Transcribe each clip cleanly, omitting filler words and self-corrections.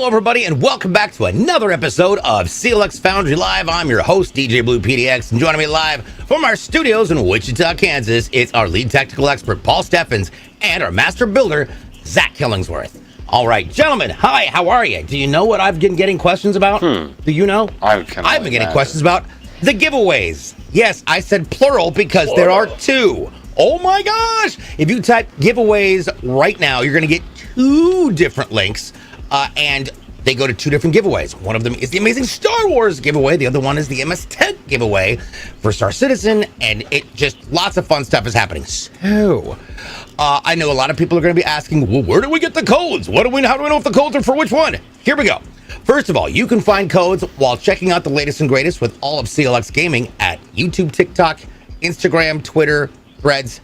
Hello, everybody, and welcome back to another episode of CLX Foundry Live. I'm your host, DJ Blue PDX, and joining me live from our studios in Wichita, Kansas, it's our lead technical expert, Paul Steffens, and our master builder, Zach Killingsworth. All right, gentlemen, hi, how are you? Do you know what I've been getting questions about? Do you know? I've been getting questions about the giveaways. Yes, I said plural because there are two. Oh my gosh! If you type giveaways right now, you're going to get two different links. And they go to two different giveaways. One of them is the Amazing Star Wars giveaway. The other one is the MS Tech giveaway for Star Citizen. And it just, lots of fun stuff is happening. So, I know a lot of people are going to be asking, well, where do we get the codes? How do we know if the codes are for which one? Here we go. First of all, you can find codes while checking out the latest and greatest with all of CLX Gaming at YouTube, TikTok, Instagram, Twitter, Threads,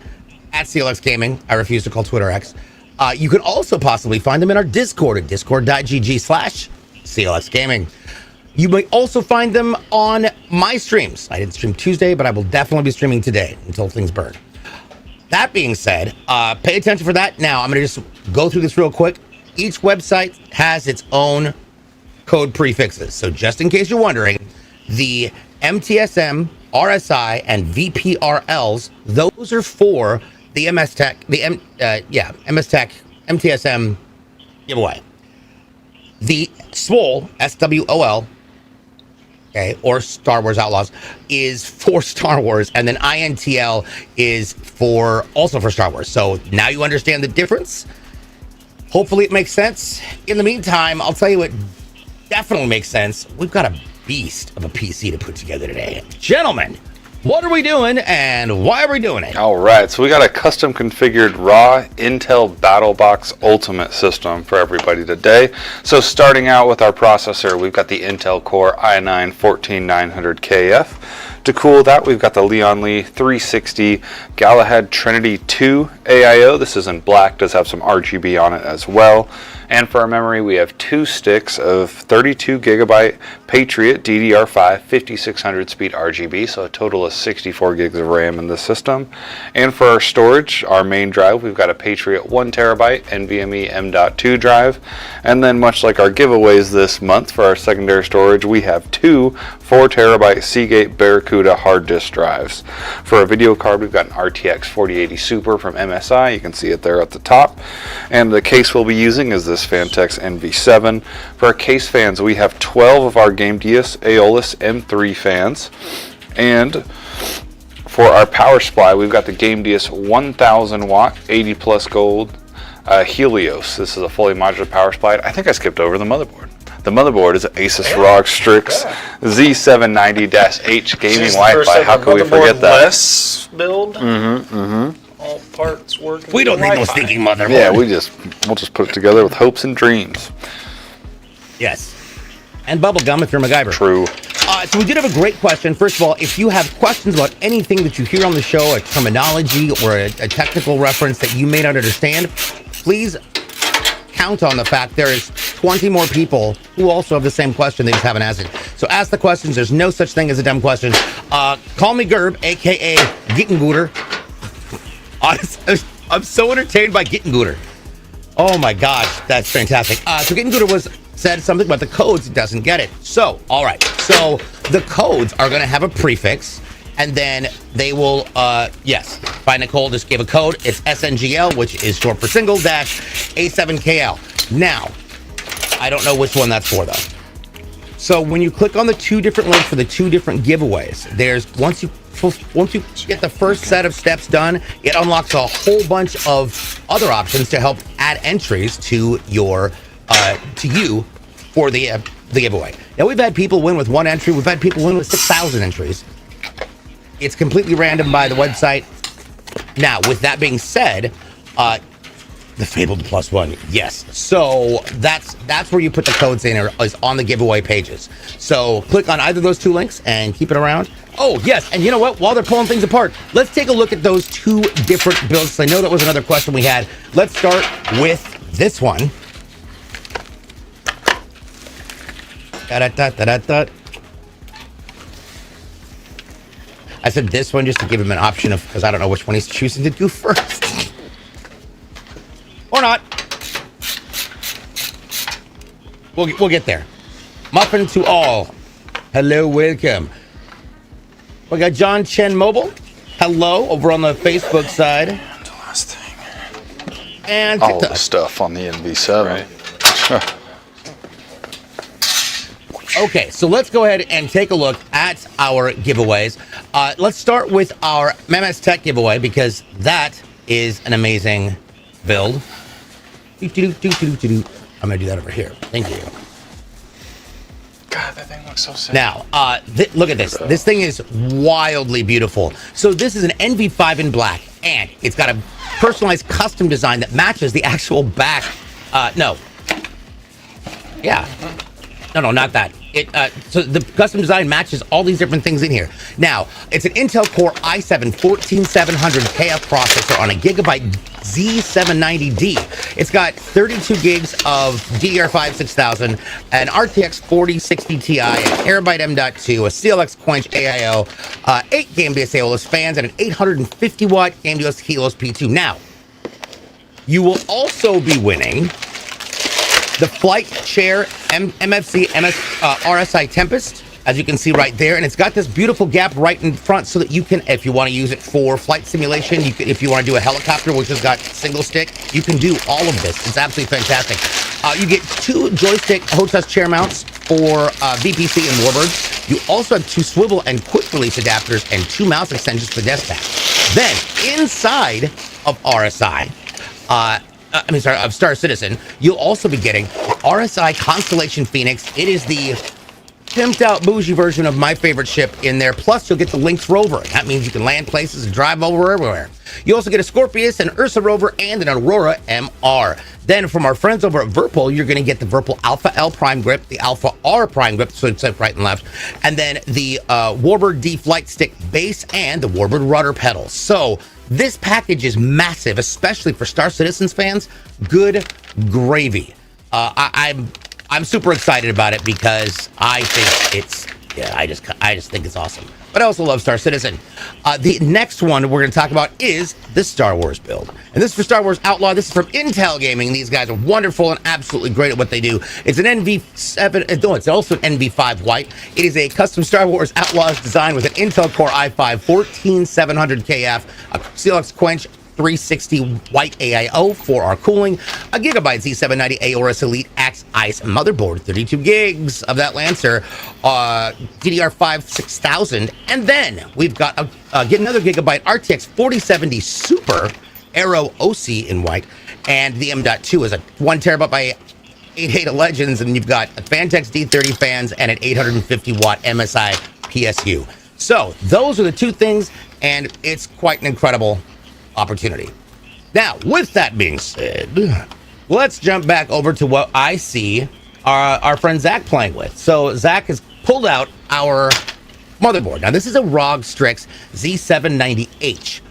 at CLX Gaming. I refuse to call Twitter X. You can also possibly find them in our Discord at discord.gg/CLX Gaming. You may also find them on my streams. I didn't stream Tuesday, but I will definitely be streaming today until things burn. That being said, pay attention for that. Now, I'm going to just go through this real quick. Each website has its own code prefixes. So just in case you're wondering, the MTSM, RSI, and VPRLs, those are for the MS Tech, MS Tech, MTSM giveaway. The SWOL, SWOL, okay, or Star Wars Outlaws, is for Star Wars, and then INTL is also for Star Wars. So now you understand the difference. Hopefully it makes sense. In the meantime, I'll tell you what definitely makes sense. We've got a beast of a PC to put together today. Gentlemen, what are we doing and why are we doing it? All right, so we got a custom configured raw Intel BattleBox Ultimate system for everybody today. So starting out with our processor, we've got the Intel Core i9-14900KF. To cool that, we've got the Leon Lee 360 Galahad Trinity 2 AIO. This is in black, does have some RGB on it as well. And for our memory, we have two sticks of 32 gigabyte Patriot DDR5 5600 speed RGB, so a total of 64 gigs of RAM in the system. And for our storage, our main drive, we've got a Patriot 1 terabyte NVMe M.2 drive. And then much like our giveaways this month for our secondary storage, we have two 4 terabyte Seagate Barracuda hard disk drives. For our video card, we've got an RTX 4080 Super from MSI. You can see it there at the top. And the case we'll be using is this Fantex NV7. For our case fans, we have 12 of our Game Dias Aeolus M3 fans. And for our power supply, we've got the Game Dias 1000 watt 80 plus gold Helios. This is a fully modular power supply. I think I skipped over the motherboard. The motherboard is an Asus ROG Strix Z790-H gaming Wi-Fi. How can we forget that? Less build. All parts working. We don't need no stinking motherboard. Yeah, we'll just put it together with hopes and dreams. Yes. And bubblegum if you're MacGyver. True. So we did have a great question. First of all, if you have questions about anything that you hear on the show, a terminology or a technical reference that you may not understand, please count on the fact there is 20 more people who also have the same question. They just haven't asked it. So ask the questions. There's no such thing as a dumb question. Call me Gerb, a.k.a. Gittengooter. Honestly, I'm so entertained by Gittengooter. Oh my gosh, that's fantastic. So Gittengooter said something about the codes. It doesn't get it. So, all right. So the codes are going to have a prefix, and then they will, yes, by Nicole just gave a code. It's SNGL, which is short for single dash A7KL. Now, I don't know which one that's for, though. So when you click on the two different links for the two different giveaways, once you get the first set of steps done, it unlocks a whole bunch of other options to help add entries to you for the giveaway. Now, we've had people win with one entry. We've had people win with 6,000 entries. It's completely random by the website. Now, with that being said, the fabled +1, yes. So that's where you put the codes in, or is on the giveaway pages. So click on either of those two links and keep it around. Oh, yes, and you know what? While they're pulling things apart, let's take a look at those two different builds. I know that was another question we had. Let's start with this one. Da-da-da-da-da-da. I said this one just to give him an option of, because I don't know which one he's choosing to do first. Or not. We'll get there. Muffin to all. Hello, welcome. We got John Chen Mobile. Hello, over on the Facebook side. The last thing. And All TikTok. the stuff on the NV7. Okay, so let's go ahead and take a look at our giveaways. Let's start with our Memes Tech giveaway because that is an amazing build. I'm going to do that over here. Thank you. God, that thing looks so sick. Now, look at this. This thing is wildly beautiful. So this is an NV5 in black, and it's got a personalized custom design that matches the actual back. No. Yeah. No, not that. So the custom design matches all these different things in here. Now, it's an Intel Core i7 14700KF processor on a Gigabyte Z790D. It's got 32 gigs of DDR5 6000, an RTX 4060 Ti, a terabyte M.2, a CLX Quench AIO, 8 GameBase AOLS fans, and an 850 watt GameBase Helios P2. Now, you will also be winning the Flight Chair MFC RSI Tempest, as you can see right there, and it's got this beautiful gap right in front so that you can, if you want to use it for flight simulation, if you want to do a helicopter which has got single stick, you can do all of this. It's absolutely fantastic. You get 2 joystick Hostess chair mounts for VPC and Warbird. You also have 2 swivel and quick release adapters and 2 mouse extensions for desktop. Then inside of RSI, of Star Citizen, you'll also be getting RSI Constellation Phoenix. It is the pimped out bougie version of my favorite ship in there. Plus, you'll get the Lynx rover. That means you can land places and drive over everywhere. You also get a Scorpius, an Ursa rover, and an Aurora MR. Then from our friends over at Virpil, you're going to get the Virpil Alpha L prime grip, the Alpha R prime grip, so it's right and left, and then the Warbird D flight stick base and the Warbird rudder pedals. So this package is massive, especially for Star Citizens fans. Good gravy. I'm super excited about it because I think I just think it's awesome. But I also love Star Citizen. The next one we're going to talk about is the Star Wars build. And this is for Star Wars Outlaw. This is from Intel Gaming. These guys are wonderful and absolutely great at what they do. It's an NV7, no, it's also an NV5 white. It is a custom Star Wars Outlaws design with an Intel Core i5 14700KF, a CLX Quench 360 white AIO for our cooling, a Gigabyte Z790 Aorus Elite Axe Ice motherboard, 32 gigs of that Lancer, DDR5 6000, and then we've got get another Gigabyte RTX 4070 Super Aero OC in white, and the M.2 is a 1 terabyte by 88 Legends, and you've got a Fantex D30 fans and an 850 watt MSI PSU. So those are the 2 things, and it's quite an incredible opportunity. Now, with that being said, let's jump back over to what I see our friend Zach playing with. So Zach has pulled out our motherboard. Now, this is a ROG Strix Z790H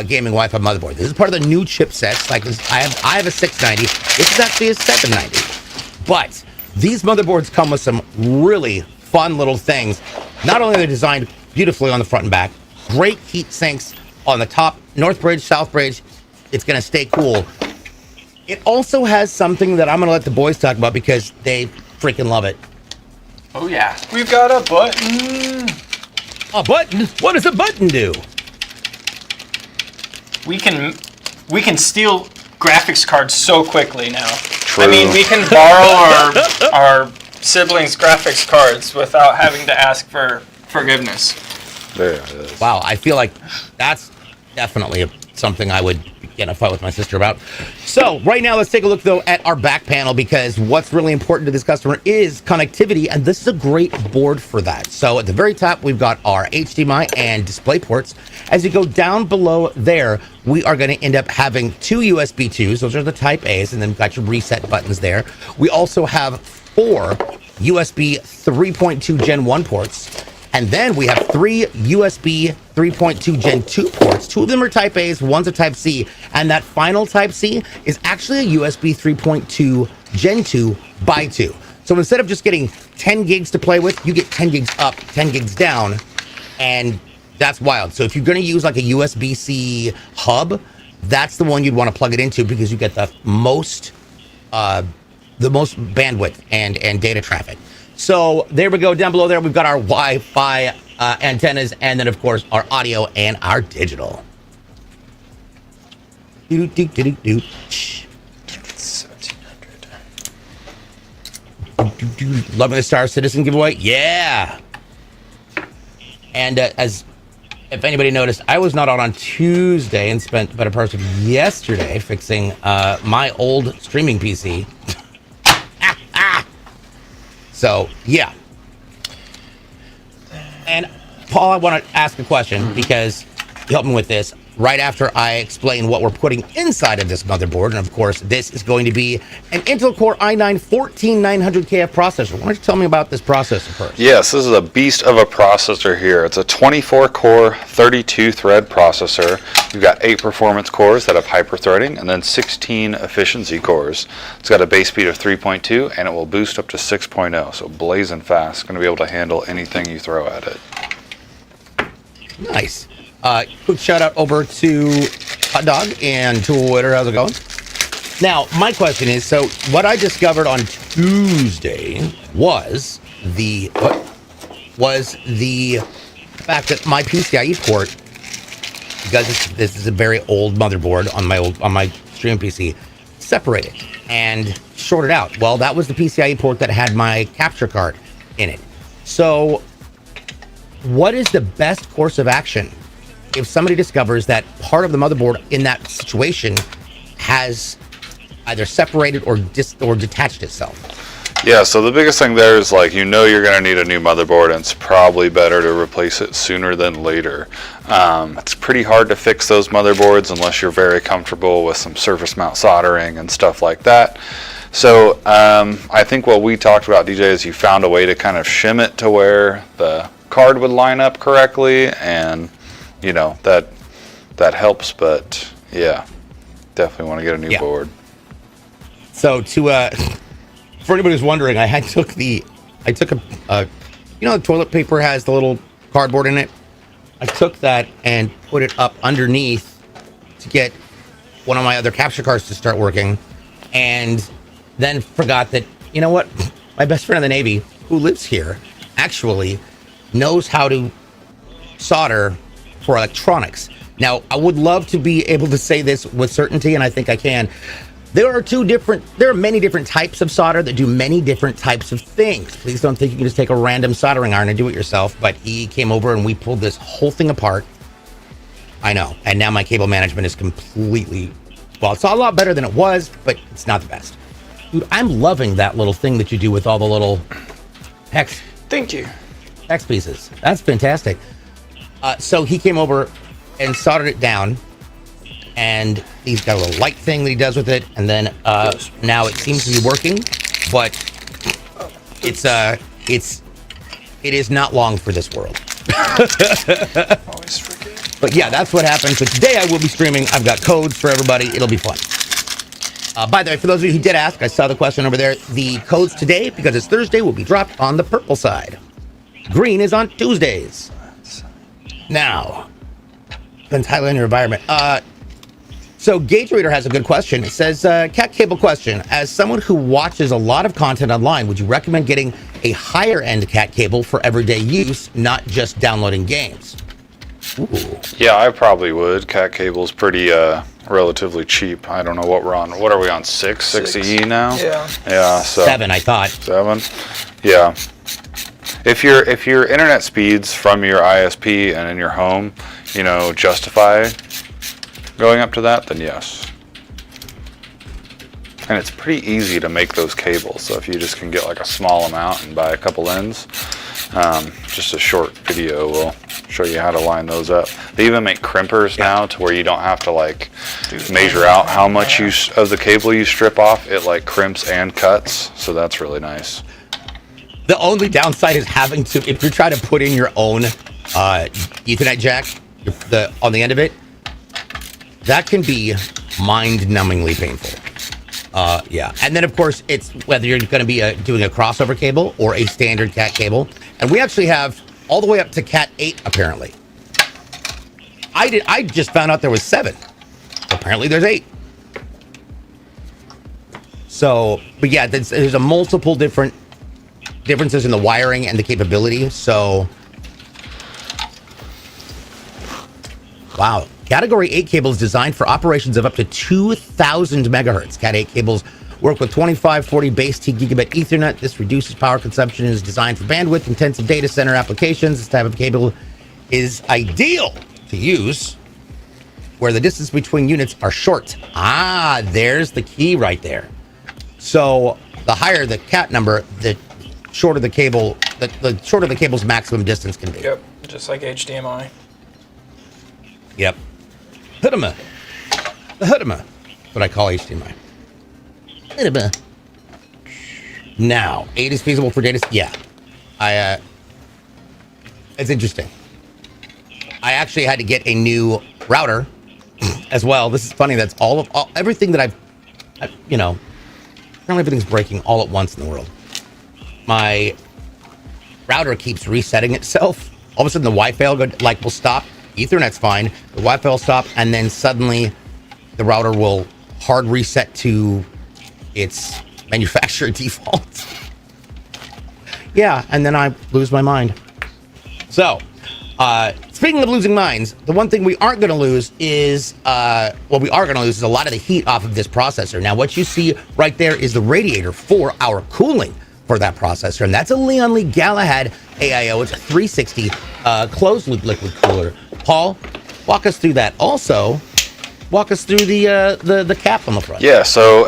gaming Wi-Fi motherboard. This is part of the new chipsets. Like this, I have a 690. This is actually a 790. But these motherboards come with some really fun little things. Not only are they designed beautifully on the front and back, great heat sinks on the top, North Bridge, South Bridge. It's going to stay cool. It also has something that I'm going to let the boys talk about because they freaking love it. Oh yeah, we've got a button. A button? What does a button do? We can steal graphics cards so quickly now. True. I mean, we can borrow our siblings' graphics cards without having to ask for forgiveness. There it is. Wow, I feel like that's definitely something I would get in a fight with my sister about. So right now, let's take a look, though, at our back panel, because what's really important to this customer is connectivity, and this is a great board for that. So at the very top, we've got our HDMI and display ports. As you go down below there, we are going to end up having 2 USB 2s. Those are the Type A's, and then we've got your reset buttons there. We also have 4 USB 3.2 Gen 1 ports. And then we have 3 USB 3.2 Gen 2 ports. 2 of them are Type A's, one's a Type C. And that final Type C is actually a USB 3.2 Gen 2 by 2. So instead of just getting 10 gigs to play with, you get 10 gigs up, 10 gigs down. And that's wild. So if you're going to use like a USB-C hub, that's the one you'd want to plug it into because you get the most the most bandwidth and data traffic. So there we go. Down below there, we've got our Wi-Fi antennas, and then of course our audio and our digital. 1700. Loving the Star Citizen giveaway, yeah. And as if anybody noticed, I was not on Tuesday and spent the better part of yesterday fixing my old streaming PC. So yeah. And Paul, I want to ask a question because you helped me with this right after I explain what we're putting inside of this motherboard. And of course, this is going to be an Intel Core i9 14900KF processor. Why don't you tell me about this processor first? Yes, this is a beast of a processor here. It's a 24-core, 32-thread processor. You've got 8 performance cores that have hyper-threading and then 16 efficiency cores. It's got a base speed of 3.2 and it will boost up to 6.0, so blazing fast. It's going to be able to handle anything you throw at it. Nice. Quick shout out over to Hot Dog and Twitter. How's it going? Now, my question is, so what I discovered on Tuesday was the fact that my PCIe port, because this is a very old motherboard on my stream PC, separated and shorted out. Well, that was the PCIe port that had my capture card in it. So what is the best course of action if somebody discovers that part of the motherboard in that situation has either separated or detached itself? Yeah, so the biggest thing there is, like, you know you're going to need a new motherboard, and it's probably better to replace it sooner than later. It's pretty hard to fix those motherboards unless you're very comfortable with some surface mount soldering and stuff like that. So I think what we talked about, DJ, is you found a way to kind of shim it to where the card would line up correctly, and you know that helps. But yeah, definitely want to get a new board. So for anybody who's wondering, I took a you know, the toilet paper has the little cardboard in it. I took that and put it up underneath to get one of my other capture cards to start working, and then forgot that, you know what, my best friend in the Navy who lives here actually knows how to solder for electronics. Now, I would love to be able to say this with certainty, and I think I can. There are many different types of solder that do many different types of things. Please don't think you can just take a random soldering iron and do it yourself, but he came over and we pulled this whole thing apart. I know, and now my cable management is completely, well, it's a lot better than it was, but it's not the best. Dude, I'm loving that little thing that you do with all the little hex. Thank you. Hex pieces. That's fantastic. So he came over and soldered it down, and he's got a little light thing that he does with it, and then now it seems to be working, but it is not long for this world. Always forget. But yeah, that's what happened. So today I will be streaming. I've got codes for everybody. It'll be fun. By the way, for those of you who did ask, I saw the question over there. The codes today, because it's Thursday, will be dropped on the purple side. Green is on Tuesdays. Now, depends highly on your environment. So Gauge Reader has a good question. It says, cat cable question. As someone who watches a lot of content online, would you recommend getting a higher end cat cable for everyday use, not just downloading games? Ooh. Yeah, I probably would. Cat cable's pretty relatively cheap. I don't know what we're on. What are we on? 6E now? Yeah. Yeah. So 7, I thought. 7. Yeah. If your internet speeds from your ISP and in your home, you know, justify going up to that, then yes. And it's pretty easy to make those cables. So if you just can get like a small amount and buy a couple ends, just a short video will show you how to line those up. They even make crimpers now to where you don't have to like measure out how much of the cable you strip off. It like crimps and cuts, so that's really nice. The only downside is having to, if you're trying to put in your own Ethernet jack on the end of it, that can be mind-numbingly painful. Yeah, and then of course it's whether you're going to be doing a crossover cable or a standard cat cable, and we actually have all the way up to Cat 8 apparently. I just found out there was 7. Apparently there's 8. So, but yeah, there's a multiple differences in the wiring and the capability. So, wow. Category 8 cables designed for operations of up to 2,000 megahertz. Cat 8 cables work with 2540 base T gigabit Ethernet. This reduces power consumption and is designed for bandwidth intensive data center applications. This type of cable is ideal to use where the distance between units are short. Ah, there's the key right there. So the higher the cat number, the shorter the cable, the shorter the cable's maximum distance can be. Yep, just like HDMI. Yep. Hudama. The Hudama. What I call HDMI. Hudama. Now, 8 is feasible for data. Yeah. It's interesting. I actually had to get a new router as well. This is funny. That's everything that I've apparently everything's breaking all at once in the world. My router keeps resetting itself. All of a sudden, the Wi-Fi will stop. Ethernet's fine. The Wi-Fi will stop, and then suddenly the router will hard reset to its manufacturer default. Yeah, and then I lose my mind. So, speaking of losing minds, the one thing we aren't going to lose is, we are going to lose is a lot of the heat off of this processor. Now, what you see right there is the radiator for our cooling for that processor, and that's a Leon Lee Galahad AIO. It's a 360 closed loop liquid cooler. Paul, walk us through that. Also, walk us through the cap on the front. Yeah, so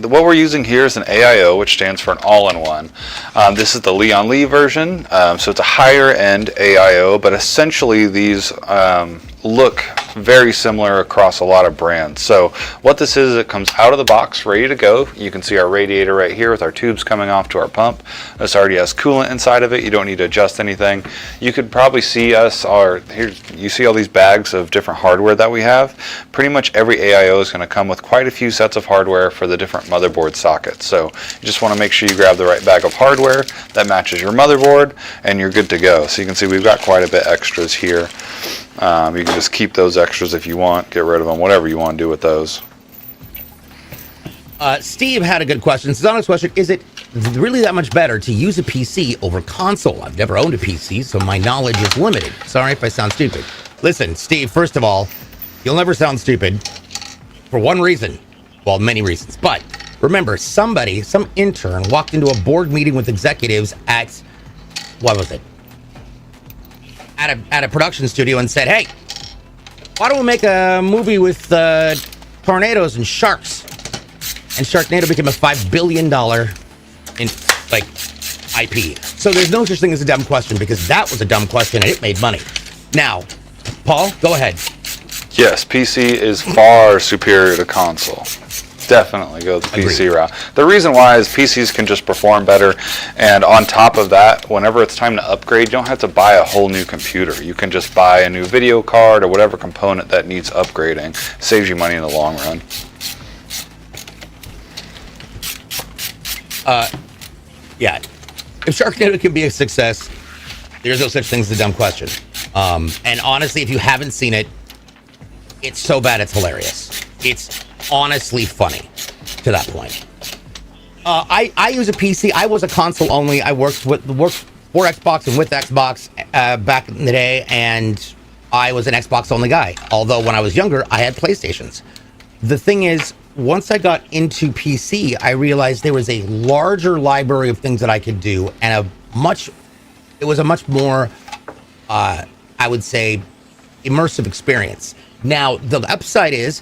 what we're using here is an AIO, which stands for an all-in-one. This is the Leon Lee version, so it's a higher end AIO, but essentially these look very similar across a lot of brands. So what this is, it comes out of the box ready to go. You can see our radiator right here with our tubes coming off to our pump. This already has coolant inside of it. You don't need to adjust anything. You could probably see you see all these bags of different hardware that we have. Pretty much every AIO is going to come with quite a few sets of hardware for the different motherboard sockets. So you just want to make sure you grab the right bag of hardware that matches your motherboard, and you're good to go. So you can see we've got quite a bit extras here. You can just keep those extras if you want, get rid of them, whatever you want to do with those. Steve had a good question. His honest question, is it really that much better to use a PC over console? I've never owned a PC, so my knowledge is limited. Sorry if I sound stupid. Listen, Steve, first of all, you'll never sound stupid for one reason. Well, many reasons. But remember, some intern walked into a board meeting with executives at, what was it? At a production studio and said, hey, why don't we make a movie with tornadoes and sharks? And Sharknado became a $5 billion IP. So there's no such thing as a dumb question, because that was a dumb question and it made money. Now, Paul, go ahead. Yes, PC is far superior to console. Definitely go the PC route. The reason why is PCs can just perform better, and on top of that, whenever it's time to upgrade, you don't have to buy a whole new computer. You can just buy a new video card or whatever component that needs upgrading. Saves you money in the long run. Yeah. If Sharknado can be a success, there's no such thing as a dumb question. And honestly, if you haven't seen it, it's so bad it's hilarious. It's honestly funny to that point. I use a PC. I was a console only. I worked for Xbox and with Xbox back in the day, and I was an Xbox only guy. Although when I was younger, I had PlayStations. The thing is, once I got into PC, I realized there was a larger library of things that I could do, and it was a much more, I would say, immersive experience. Now, the upside is,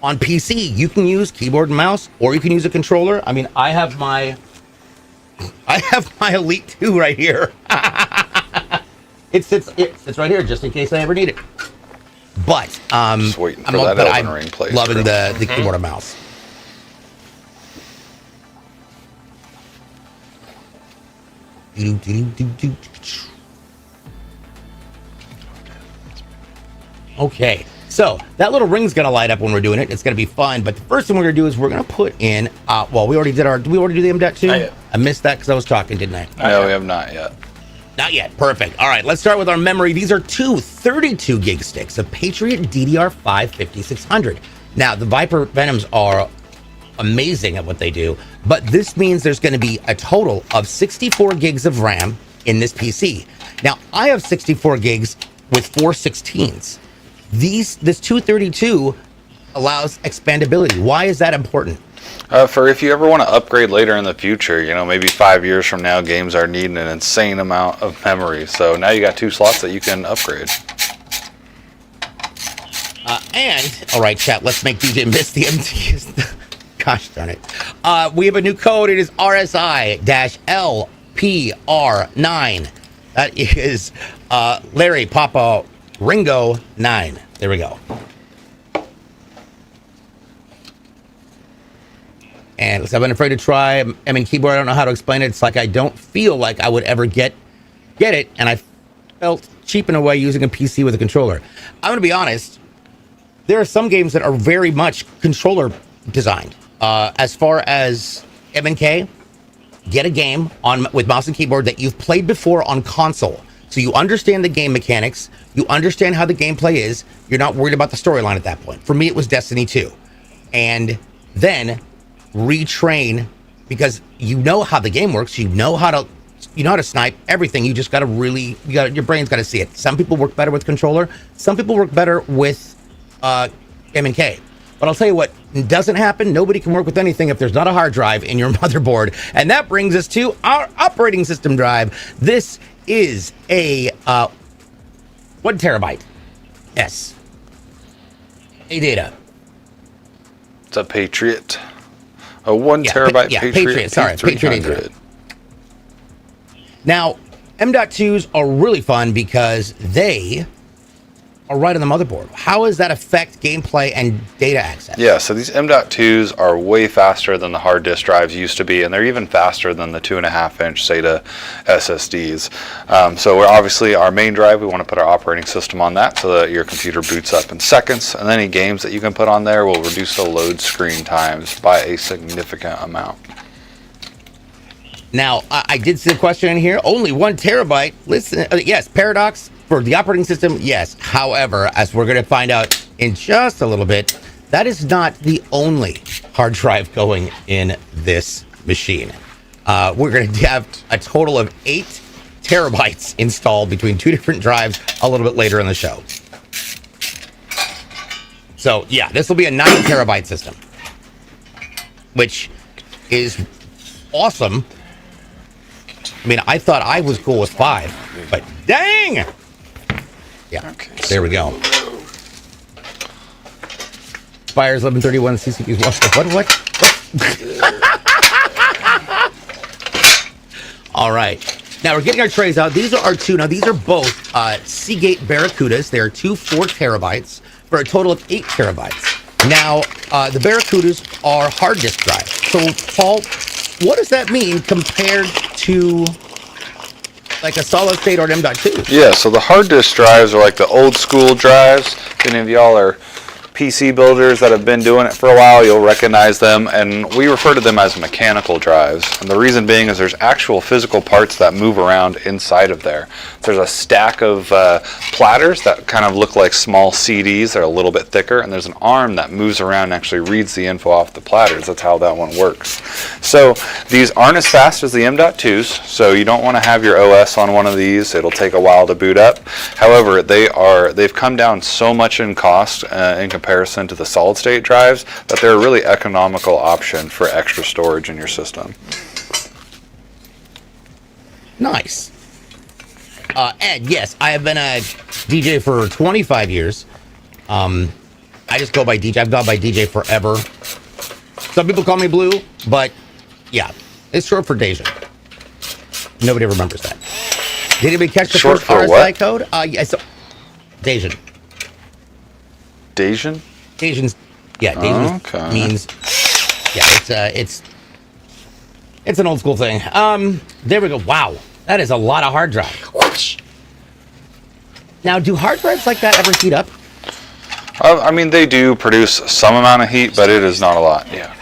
on PC, you can use keyboard and mouse, or you can use a controller. I mean, I have my Elite 2 right here. It sits right here just in case I ever need it. But Just waiting for that Elden Ring playthrough. Loving the keyboard and mouse. Okay, so that little ring's gonna light up when we're doing it. It's gonna be fun. But the first thing we're gonna do is we're gonna put in. Well, we already did did we already do the M.2? Not yet. I missed that because I was talking, didn't I? No, we have not yet. Not yet. Perfect. All right, let's start with our memory. These are two 32 gig sticks of Patriot DDR5 5600. Now, the Viper Venoms are amazing at what they do, but this means there's going to be a total of 64 gigs of RAM in this PC. Now, I have 64 gigs with 416s. This 232 allows expandability. Why is that important? For if you ever want to upgrade later in the future, you know, maybe 5 years from now, games are needing an insane amount of memory. So now you got 2 slots that you can upgrade. And, all right, chat, let's make DJ miss the MT. Gosh darn it. We have a new code. It is RSI-LPR9. That is Larry Papa Ringo 9. There we go. And I've been afraid to try keyboard. I don't know how to explain it. It's like I don't feel like I would ever get it, and I felt cheap in a way using a PC with a controller. I'm going to be honest. There are some games that are very much controller designed. As far as MK, get a game with mouse and keyboard that you've played before on console. So you understand the game mechanics. You understand how the gameplay is. You're not worried about the storyline at that point. For me, it was Destiny 2. And then retrain, because you know how the game works. You know how to snipe everything. You just got to really, your brain's got to see it. Some people work better with controller. Some people work better with M&K. But I'll tell you what doesn't happen. Nobody can work with anything if there's not a hard drive in your motherboard. And that brings us to our operating system drive. This is a 1 terabyte. Yes. A data. It's a Patriot. A 1 terabyte Patriot. Sorry, Patriot 800. Now, M.2s are really fun because they are right on the motherboard. How does that affect gameplay and data access? Yeah, so these M.2s are way faster than the hard disk drives used to be, and they're even faster than the 2.5-inch SATA SSDs. So we're obviously our main drive, we want to put our operating system on that so that your computer boots up in seconds, and any games that you can put on there will reduce the load screen times by a significant amount. Now, I did see a question in here. Only 1 terabyte. Listen, yes, Paradox for the operating system, yes. However, as we're going to find out in just a little bit, that is not the only hard drive going in this machine. We're going to have a total of 8 terabytes installed between 2 different drives a little bit later in the show. So, yeah, this will be a 9 terabyte system, which is awesome. I mean, I thought I was cool with 5, but dang! Yeah, okay, there we go. Spires 1131 CCPs. What? All right. Now we're getting our trays out. These are our 2. Now these are both Seagate Barracudas. They are 2 4 terabytes for a total of 8 terabytes. Now the Barracudas are hard disk drives. So Paul, what does that mean compared to like a solid state or an M.2? Yeah, so the hard disk drives are like the old school drives. If any of y'all are PC builders that have been doing it for a while, you'll recognize them, and we refer to them as mechanical drives. And the reason being is there's actual physical parts that move around inside of there. There's a stack of platters that kind of look like small CDs. They're a little bit thicker, and there's an arm that moves around and actually reads the info off the platters. That's how that one works. So these aren't as fast as the M.2s, so you don't want to have your OS on one of these. It'll take a while to boot up. However, they've come down so much in cost in comparison to the solid state drives that they're a really economical option for extra storage in your system. Nice. Ed, yes, I have been a DJ for 25 years. I just go by DJ. I've gone by DJ forever. Some people call me Blue, but yeah, it's short for Dejan. Nobody remembers that. Did anybody catch the Short first for RSI what? code? Yes, Dejan. Dejan? Dejan's, yeah, Dejan means, yeah, it's an old school thing. There we go. Wow, that is a lot of hard drive. Whoosh. Now, do hard drives like that ever heat up? I mean, they do produce some amount of heat, but it is not a lot. Yeah.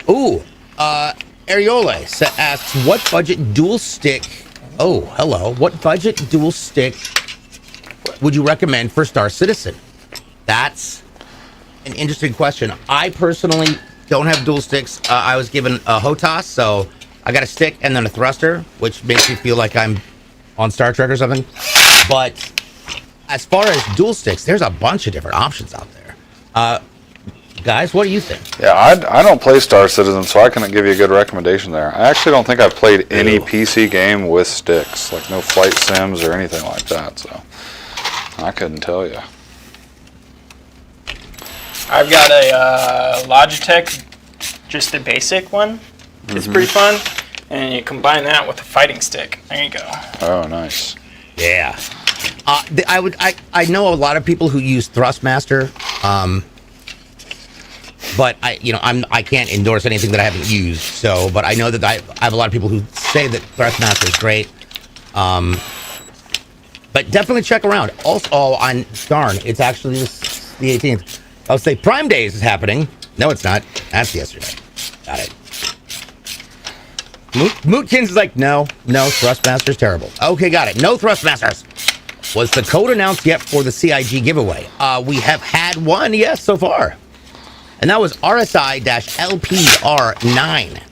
Ooh, Ariola asks, what budget dual stick? Oh, hello. What budget dual stick would you recommend for Star Citizen? That's an interesting question. I personally don't have dual sticks. I was given a HOTAS, so I got a stick and then a thruster, which makes me feel like I'm on Star Trek or something. But as far as dual sticks, there's a bunch of different options out there. Guys, what do you think? Yeah, I don't play Star Citizen, so I couldn't give you a good recommendation there. I actually don't think I've played any PC game with sticks, like no flight sims or anything like that, so I couldn't tell you. I've got a Logitech, just the basic one. It's pretty fun. And you combine that with a fighting stick. There you go. Oh, nice. Yeah. I know a lot of people who use Thrustmaster, but I can't endorse anything that I haven't used. So, but I know that I have a lot of people who say that Thrustmaster is great. But definitely check around. Also, it's actually the 18th. I'll say Prime Days is happening. No, it's not. That's yesterday. Got it. Mootkins is like, no, Thrustmaster's terrible. Okay, got it. No Thrustmasters. Was the code announced yet for the CIG giveaway? We have had one, yes, so far. And that was RSI-LPR9.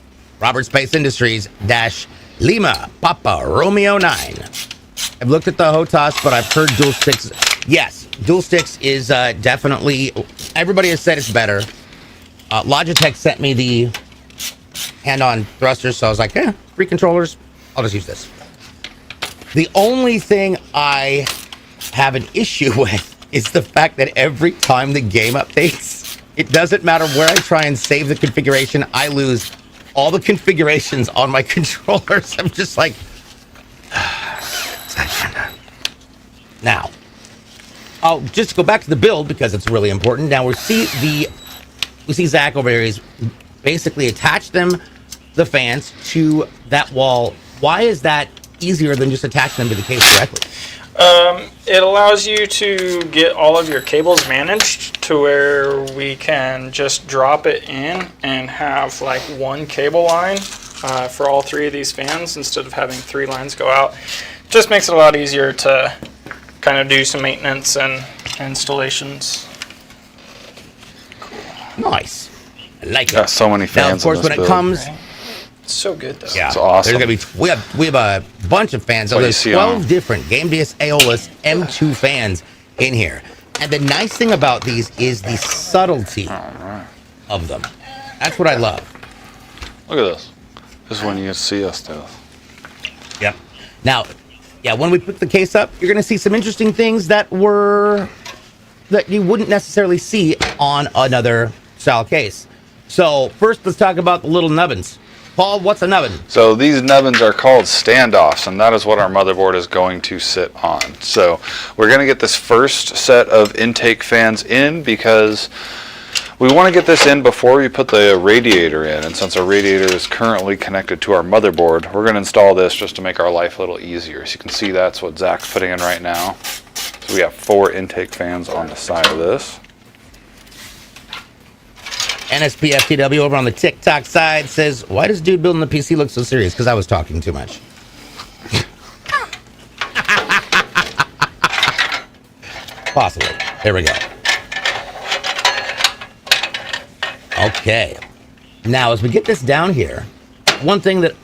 Robert Space Industries-Lima Papa Romeo 9. I've looked at the HOTAS, but I've heard dual sticks. Yes, dual sticks is definitely, everybody has said it's better. Logitech sent me the hand-on thrusters, so I was like, free controllers, I'll just use this. The only thing I have an issue with is the fact that every time the game updates, it doesn't matter where I try and save the configuration, I lose all the configurations on my controllers. I'm just like, now, I'll just go back to the build because it's really important. Now we see Zach over here. He's basically attached the fans to that wall. Why is that easier than just attaching them to the case directly? It allows you to get all of your cables managed to where we can just drop it in and have like one cable line for all three of these fans instead of having three lines go out. Just makes it a lot easier to kind of do some maintenance and installations. Nice. I like it. Got so many fans. Now, of course, when it comes, It's so good though. yeah, it's awesome. There's gonna be we have a bunch of fans. So What you there's see 12 on- different Game DS Aeolus M2 fans in here, and the nice thing about these is the subtlety of them. That's what I love. Look at this. This is when you get to see us, though. Yep. Now, yeah, when we put the case up, you're gonna see some interesting things that you wouldn't necessarily see on another style case. So first, let's talk about the little nubbins. Paul, what's a nubbin? So these nubbins are called standoffs, and that is what our motherboard is going to sit on. So we're going to get this first set of intake fans in because we want to get this in before we put the radiator in. And since our radiator is currently connected to our motherboard, we're going to install this just to make our life a little easier. So you can see that's what Zach's putting in right now. So we have 4 intake fans on the side of this. NSPFTW over on the TikTok side says, why does dude building the PC look so serious? Because I was talking too much. Possibly. There we go. Okay. Now, as we get this down here, one thing that,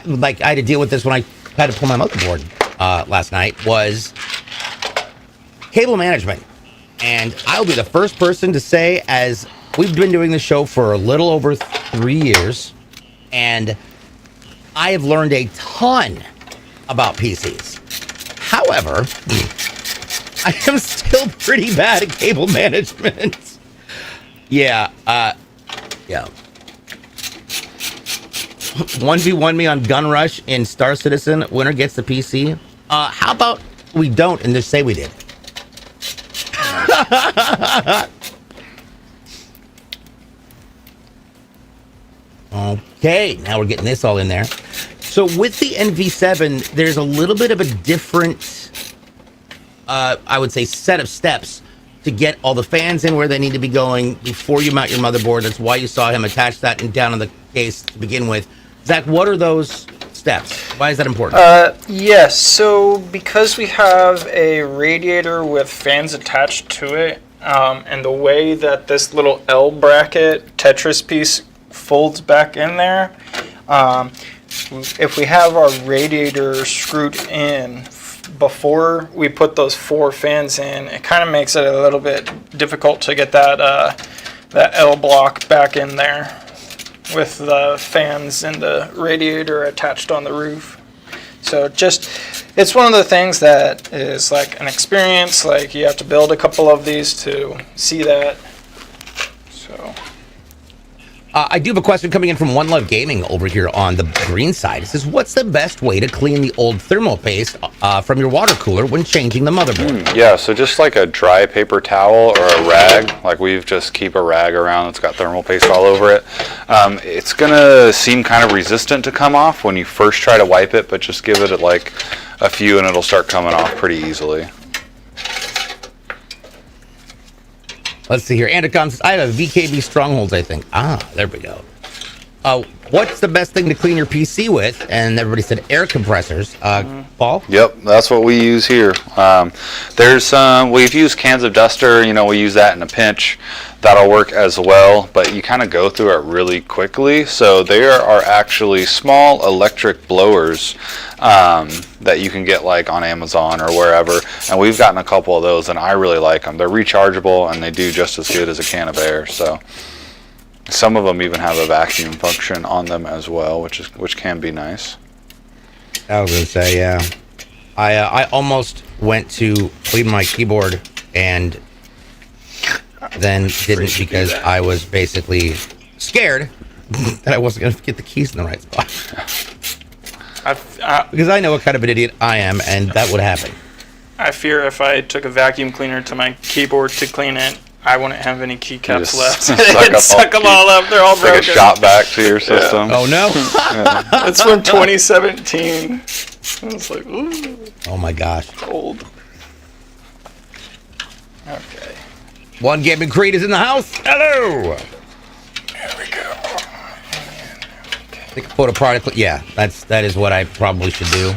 like, I had to deal with this when I had to pull my motherboard last night was cable management. And I'll be the first person to say, as we've been doing this show for a little over 3 years, and I have learned a ton about PCs. However, I am still pretty bad at cable management. Yeah. 1v1 me on Gun Rush in Star Citizen. Winner gets the PC. How about we don't and just say we did? Okay, now we're getting this all in there. So with the NV7, there's a little bit of a different, I would say, set of steps to get all the fans in where they need to be going before you mount your motherboard. That's why you saw him attach that down in the case to begin with. Zach, what are those steps? Why is that important? Yes, so because we have a radiator with fans attached to it, and the way that this little L bracket Tetris piece folds back in there, if we have our radiator screwed in before we put those 4 fans in, it kind of makes it a little bit difficult to get that that L block back in there with the fans and the radiator attached on the roof. So it's one of the things that is like an experience. Like you have to build a couple of these to see that. So. I do have a question coming in from One Love Gaming over here on the green side. It says, what's the best way to clean the old thermal paste from your water cooler when changing the motherboard? Yeah, so just like a dry paper towel or a rag, like we've just keep a rag around that's got thermal paste all over it. It's gonna seem kind of resistant to come off when you first try to wipe it, but just give it like a few and it'll start coming off pretty easily. Let's see here. Anticom says, I have a VKB Strongholds, I think. There we go. What's the best thing to clean your PC with? And everybody said air compressors. Paul? Yep, that's what we use here. We've used cans of duster, we use that in a pinch. That'll work as well, but you kind of go through it really quickly. So there are actually small electric blowers that you can get like on Amazon or wherever. And we've gotten a couple of those and I really like them. They're rechargeable and they do just as good as a can of air. So some of them even have a vacuum function on them as well, which can be nice. I was going to say, yeah. I almost went to clean my keyboard and then didn't because I was basically scared that I wasn't going to get the keys in the right spot. Because I know what kind of an idiot I am, and that would happen. I fear if I took a vacuum cleaner to my keyboard to clean it, I wouldn't have any keycaps left. It'd suck them all up. They're all broken. Like a shot back to your system. Oh, no. It's from 2017. I was like, ooh. Oh, my gosh. Old. Okay. One Gaming Creed is in the house. Hello. There we go. I think photo product. Yeah, that is what I probably should do.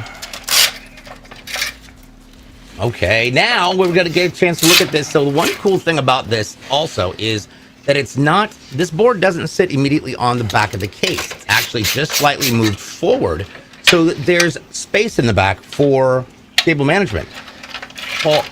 Okay, now we're going to get a chance to look at this. So the one cool thing about this also is that this board doesn't sit immediately on the back of the case. It's actually just slightly moved forward so that there's space in the back for cable management. Well,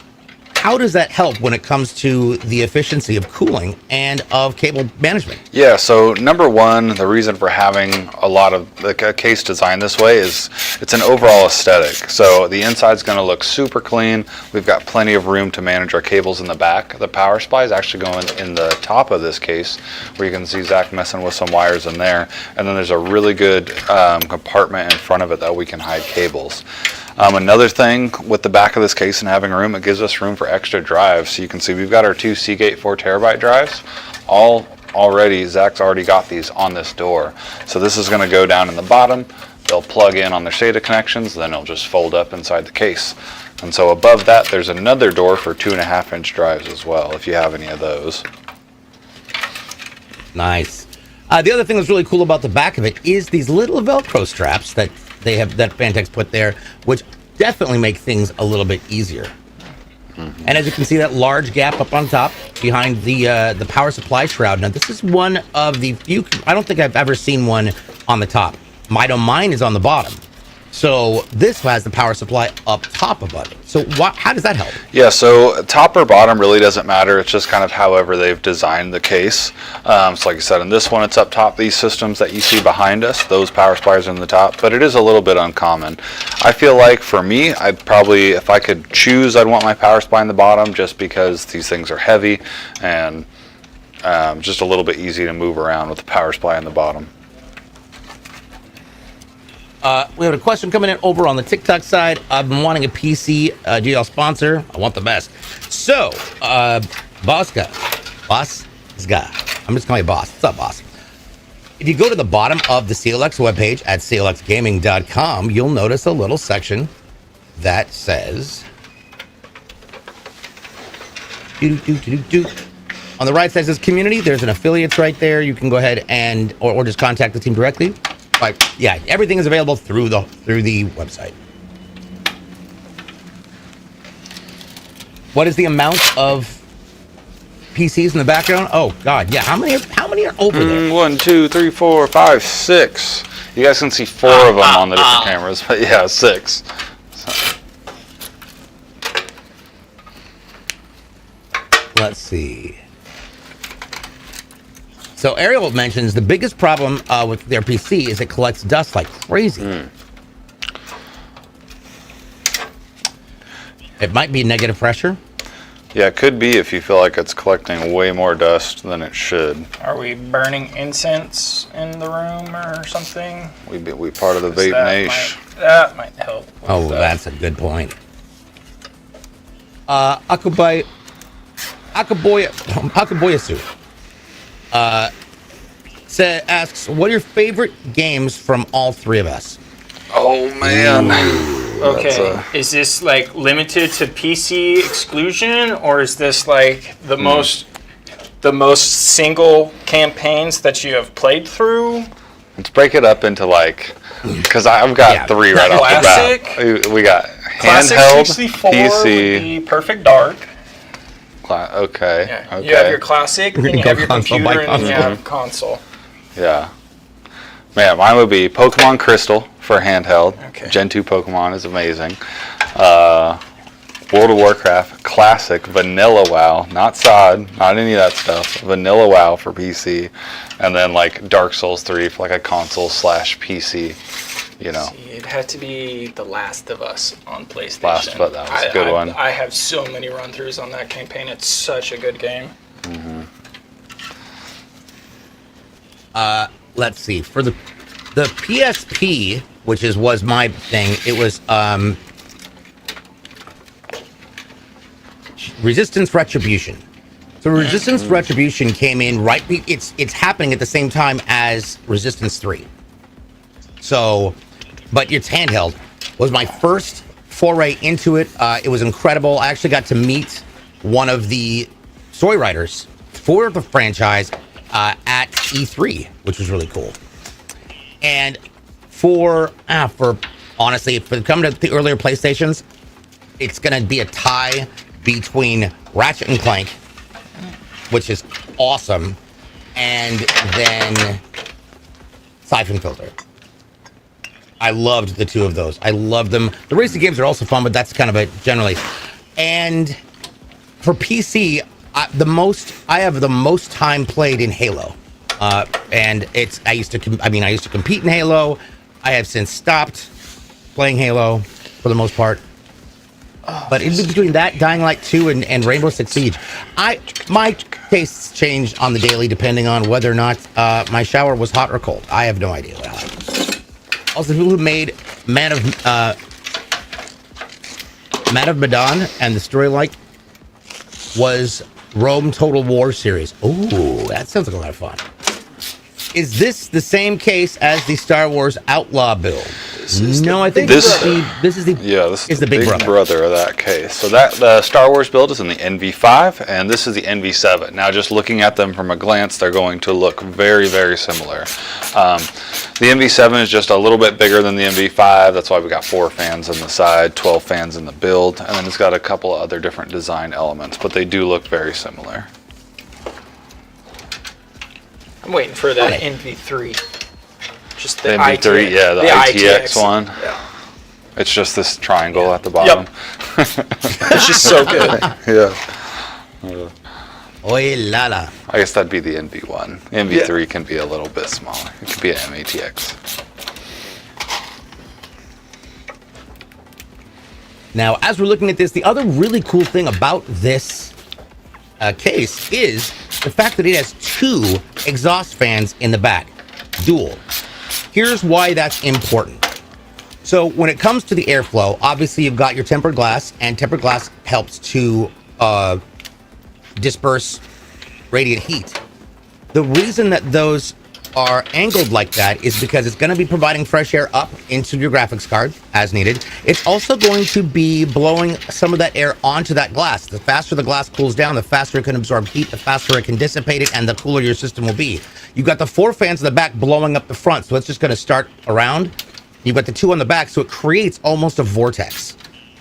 how does that help when it comes to the efficiency of cooling and of cable management? Yeah, so number one, the reason for having a lot of the case designed this way is it's an overall aesthetic. So the inside's going to look super clean. We've got plenty of room to manage our cables in the back. The power supply is actually going in the top of this case, where you can see Zach messing with some wires in there. And then there's a really good compartment in front of it that we can hide cables. Another thing with the back of this case and having room, it gives us room for extra drives. So you can see we've got our 2 Seagate 4 terabyte drives. Zach's already got these on this door. So this is going to go down in the bottom. They'll plug in on their SATA connections, then it'll just fold up inside the case. And so above that, there's another door for 2.5-inch drives as well, if you have any of those. Nice. The other thing that's really cool about the back of it is these little Velcro straps that Vantex put there, which definitely make things a little bit easier. Mm-hmm. And as you can see, that large gap up on top behind the power supply shroud. Now, this is one of the few. I don't think I've ever seen one on the top. Mine is on the bottom. So this has the power supply up top above it. So how does that help? Yeah, so top or bottom really doesn't matter. It's just kind of however they've designed the case. So like I said, in this one, it's up top. These systems that you see behind us, those power supplies are in the top, but it is a little bit uncommon. I feel like for me, I'd probably, if I could choose, I'd want my power supply in the bottom just because these things are heavy and just a little bit easy to move around with the power supply in the bottom. We have a question coming in over on the TikTok side. I've been wanting a PC DL sponsor. I want the best. So, Bosca. I'm just calling you Boss. What's up, Boss? If you go to the bottom of the CLX webpage at clxgaming.com, you'll notice a little section that says... On the right side says community. There's an affiliates right there. You can go ahead and or just contact the team directly. But yeah, everything is available through the website. What is the amount of PCs in the background. Oh God, yeah. How many are over there? 1, 2, 3, 4, 5, 6. You guys can see 4 of them on the different cameras, but yeah, 6. So. Let's see. So Ariel mentions the biggest problem with their PC is it collects dust like crazy. It might be negative pressure. Yeah, it could be if you feel like it's collecting way more dust than it should. Are we burning incense in the room or something? We part of the vape nation. That might help. Oh, that's a good point. Akaboyasu asks, what are your favorite games from all 3 of us? Oh man. Okay, is this like limited to PC exclusion, or is this like the most single campaigns that you have played through? Let's break it up into like, because I've got 3 right off the bat. We got Classic handheld, 64 PC. would be Perfect Dark. Okay. Yeah. Okay. You have your classic, then you have your console computer, by and then you have console. Yeah. Man, mine would be Pokemon Crystal for handheld. Okay. Gen 2 Pokemon is amazing. World of Warcraft Classic Vanilla WoW, not SOD, not any of that stuff. Vanilla WoW for PC, and then like Dark Souls 3 for like a console / PC. You know. See, it had to be The Last of Us on PlayStation. Last of Us, that was a good one. I have so many run-throughs on that campaign. It's such a good game. Let's see. For the PSP, which was my thing, it was Resistance Retribution. So Resistance Retribution came in right. It's happening at the same time as Resistance 3. So, but it's handheld. Was my first foray into it. It was incredible. I actually got to meet one of the story writers for the franchise at E3, which was really cool. And for honestly, if it comes to the earlier PlayStations, it's gonna be a tie between Ratchet and Clank, which is awesome, and then Siphon Filter. I loved the 2 of those. I loved them. The racing games are also fun, but that's kind of it generally. And for PC, I have the most time played in Halo, and I used to compete in Halo. I have since stopped playing Halo for the most part. But in between that, Dying Light 2 and Rainbow Six Siege, my tastes change on the daily depending on whether or not my shower was hot or cold. I have no idea what happened. Also, who made Man of Medan and the story was Rome Total War series. Ooh, that sounds like a lot of fun. Is this the same case as the Star Wars Outlaw build? No, I think this is the big brother of that case. So the Star Wars build is in the NV5, and this is the NV7. Now, just looking at them from a glance, they're going to look very, very similar. The NV7 is just a little bit bigger than the NV5. That's why we got 4 fans on the side, 12 fans in the build, and then it's got a couple of other different design elements, but they do look very similar. I'm waiting for that NV3. Just the NV3, ITX. yeah, the ITX one. Yeah. It's just this triangle at the bottom. Yep. It's just so good. Yeah. Oy la la. I guess that'd be the NV1. NV3 can be a little bit smaller. It could be an MATX. Now, as we're looking at this, the other really cool thing about this case is the fact that it has 2 exhaust fans in the back, dual. Here's why that's important. So when it comes to the airflow, obviously you've got your tempered glass, and tempered glass helps to disperse radiant heat. The reason that those are angled like that is because it's going to be providing fresh air up into your graphics card as needed. It's also going to be blowing some of that air onto that glass. The faster the glass cools down, the faster it can absorb heat, the faster it can dissipate it, and the cooler your system will be. You've got the 4 fans in the back blowing up the front, so it's just going to start around. You've got the 2 on the back, so it creates almost a vortex.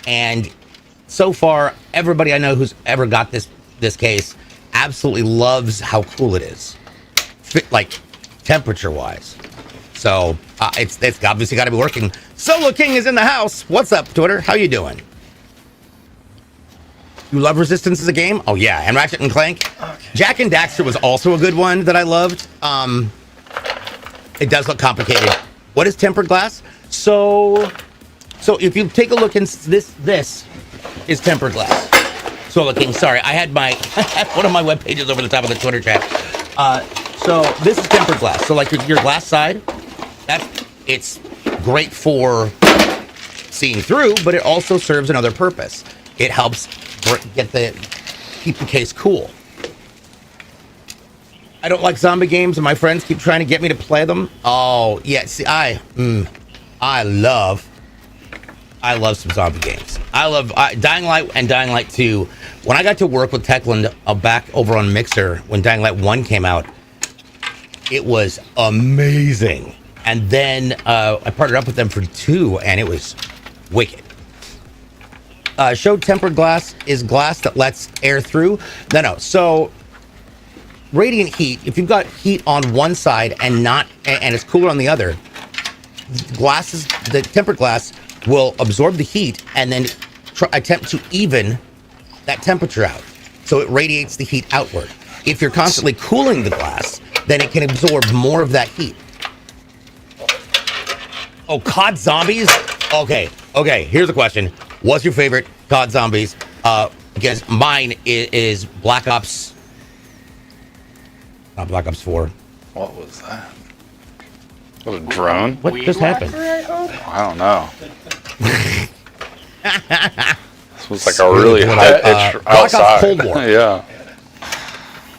And so far, everybody I know who's ever got this case absolutely loves how cool it is, like temperature wise. So it's obviously got to be working. Solo King is in the house. What's up, Twitter? How you doing? You love Resistance as a game? Oh yeah, and Ratchet and Clank. Okay. Jack and Daxter was also a good one that I loved. It does look complicated. What is tempered glass? So if you take a look in this is tempered glass. Solo King, sorry, I had one of my web pages over the top of the Twitter chat. So this is tempered glass. So like your glass side, it's great for seeing through, but it also serves another purpose. It helps keep the case cool. I don't like zombie games, and my friends keep trying to get me to play them. Oh yeah, see, I love some zombie games. I love Dying Light and Dying Light 2. When I got to work with Techland back over on Mixer when Dying Light 1 came out, it was amazing. And then I partnered up with them for 2, and it was wicked. Showed tempered glass is glass that lets air through. No. So radiant heat, if you've got heat on one side and it's cooler on the other, the tempered glass will absorb the heat and then attempt to even that temperature out. So it radiates the heat outward. If you're constantly cooling the glass, then it can absorb more of that heat. Oh, COD Zombies? Okay. Here's the question. What's your favorite COD Zombies? Because mine is Black Ops. Not Black Ops 4. What was that? What, a drone? What just happened? I don't know. This was like a really high pitch Black outside. Ops Cold War.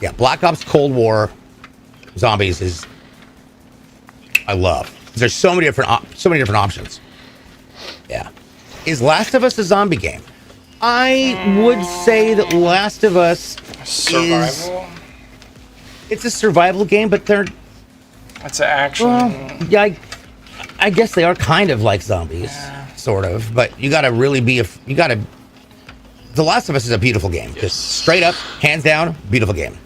Yeah. Black Ops Cold War Zombies I love. There's so many different options. Yeah. Is Last of Us a zombie game? I would say that Last of Us Survival? It's a survival game, but It's an action. Well, yeah, I guess they are kind of like zombies, sort of. But you got to really The Last of Us is a beautiful game. Just straight up, hands down, beautiful game.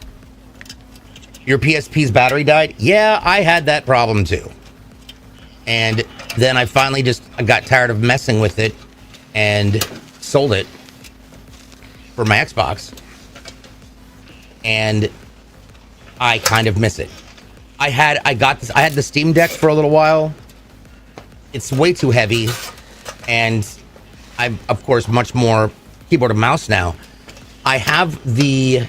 Your PSP's battery died? Yeah, I had that problem too. And then I finally I got tired of messing with it and sold it for my Xbox. And I kind of miss it. I had the Steam Deck for a little while. It's way too heavy, and I'm of course much more keyboard and mouse now. I have the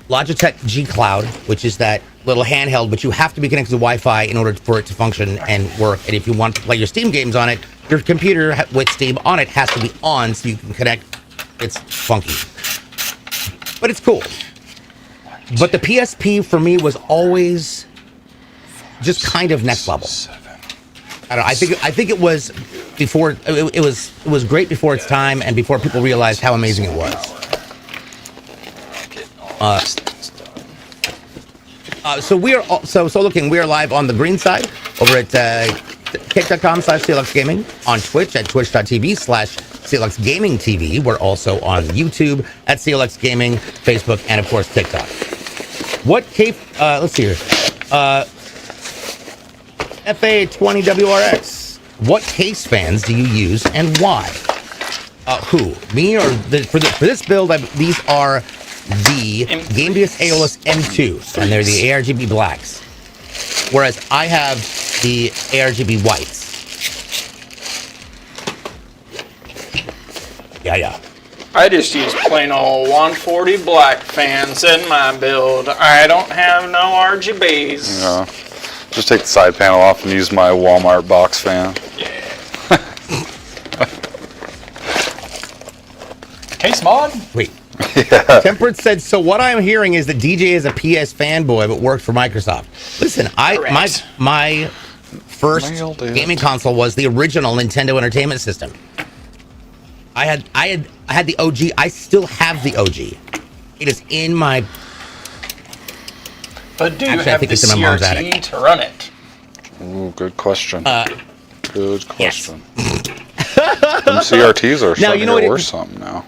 Logitech G Cloud, which is that little handheld, but you have to be connected to Wi-Fi in order for it to function and work. And if you want to play your Steam games on it, your computer with Steam on it has to be on so you can connect. It's funky, but it's cool. But the PSP for me was always just kind of next level. I don't know. I think it was before it was great before its time and before people realized how amazing it was. So looking, we are live on the green side over at kick.com/clxgaming, on Twitch at twitch.tv/clxgamingtv. We're also on YouTube at clxgaming, Facebook, and of course TikTok. What cape? Let's see here. FA20WRX. What case fans do you use and why? Who? Me or for this build? These are the Gamebius Aeolus M2, and they're the ARGB blacks. Whereas I have the ARGB whites. Yeah. I just use plain old 140 black fans in my build. I don't have no RGBs. Yeah. Just take the side panel off and use my Walmart box fan. Yeah. Case mod? Wait. Yeah. Temperate said, so what I'm hearing is that DJ is a PS fanboy but worked for Microsoft. Listen, my first gaming console was the original Nintendo Entertainment System. I had the OG. I still have the OG. It is in my. But do you Actually, have the CRT to run it? Ooh, good question. Good question. Them CRTs are starting to get worth something now.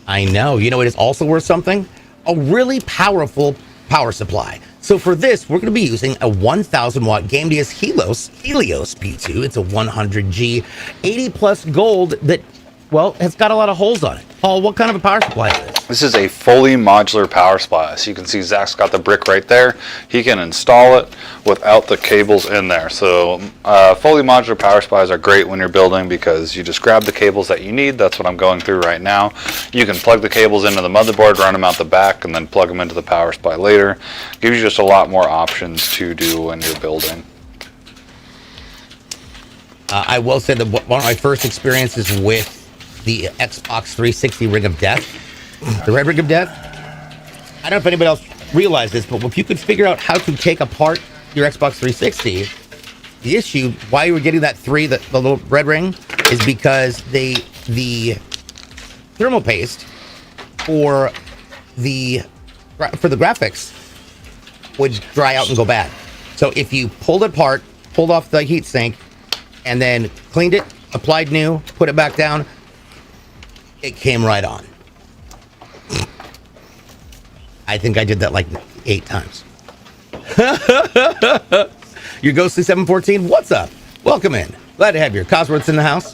I know. You know, it is also worth something. a really powerful power supply. So for this, we're going to be using a 1000 watt Gamedeus Helios P2. It's a 100G, 80 plus gold that, well, has got a lot of holes on it. Paul, what kind of a power supply is this? This is a fully modular power supply. So you can see Zach's got the brick right there. He can install it without the cables in there. So fully modular power supplies are great when you're building because you just grab the cables that you need. That's what I'm going through right now. You can plug the cables into the motherboard, run them out the back, and then plug them into the power supply later. Gives you just a lot more options to do when you're building. I will say that one of my first experiences with the Xbox 360 Ring of Death, the Red Ring of Death. I don't know if anybody else realized this, but if you could figure out how to take apart your Xbox 360, the issue why you were getting that the little red ring, is because the thermal paste for the graphics would dry out and go bad. So if you pulled it apart, pulled off the heatsink, and then cleaned it, applied new, put it back down, it came right on. I think I did that like 8 times. Your Ghostly 714, what's up? Welcome in. Glad to have your Cosworths in the house.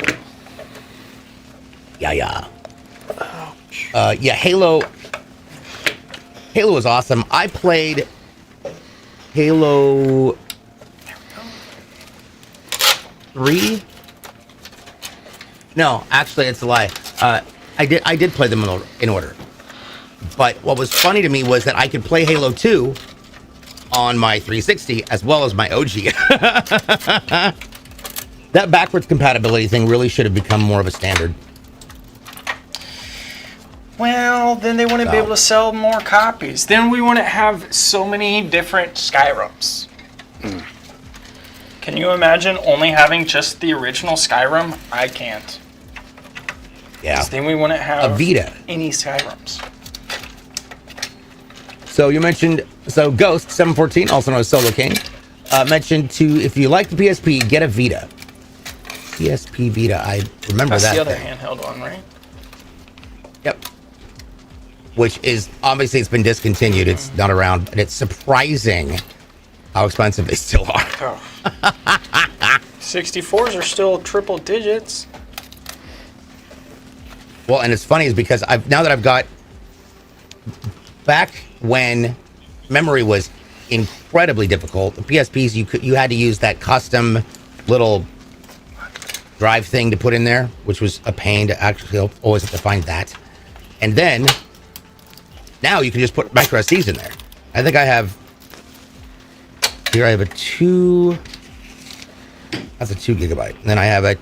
Yeah. Yeah, Halo is awesome. I played Halo 3. No, actually, it's a lie. I did play them in order. But what was funny to me was that I could play Halo 2 on my 360 as well as my OG. That backwards compatibility thing really should have become more of a standard. Well, then they wouldn't be able to sell more copies. Then we wouldn't have so many different Skyrims. Can you imagine only having just the original Skyrim? I can't. Yeah. 'Cause then we wouldn't have a Vita. any Skyrims. So you mentioned, Ghost 714, also known as Solo King, mentioned if you like the PSP, get a Vita. PSP Vita, I remember That's that. the other thing. handheld one, right? Yep. Which is, obviously, it's been discontinued. It's not around, and it's surprising how expensive they still are. Oh. 64s are still triple digits. Well, and it's funny is because now that I've got, back when memory was incredibly difficult, the PSPs, you had to use that custom little drive thing to put in there, which was a pain to actually always have to find that. And then now you can just put micro SDs in there. I think I have a 2. That's a 2 gigabyte. And then I have a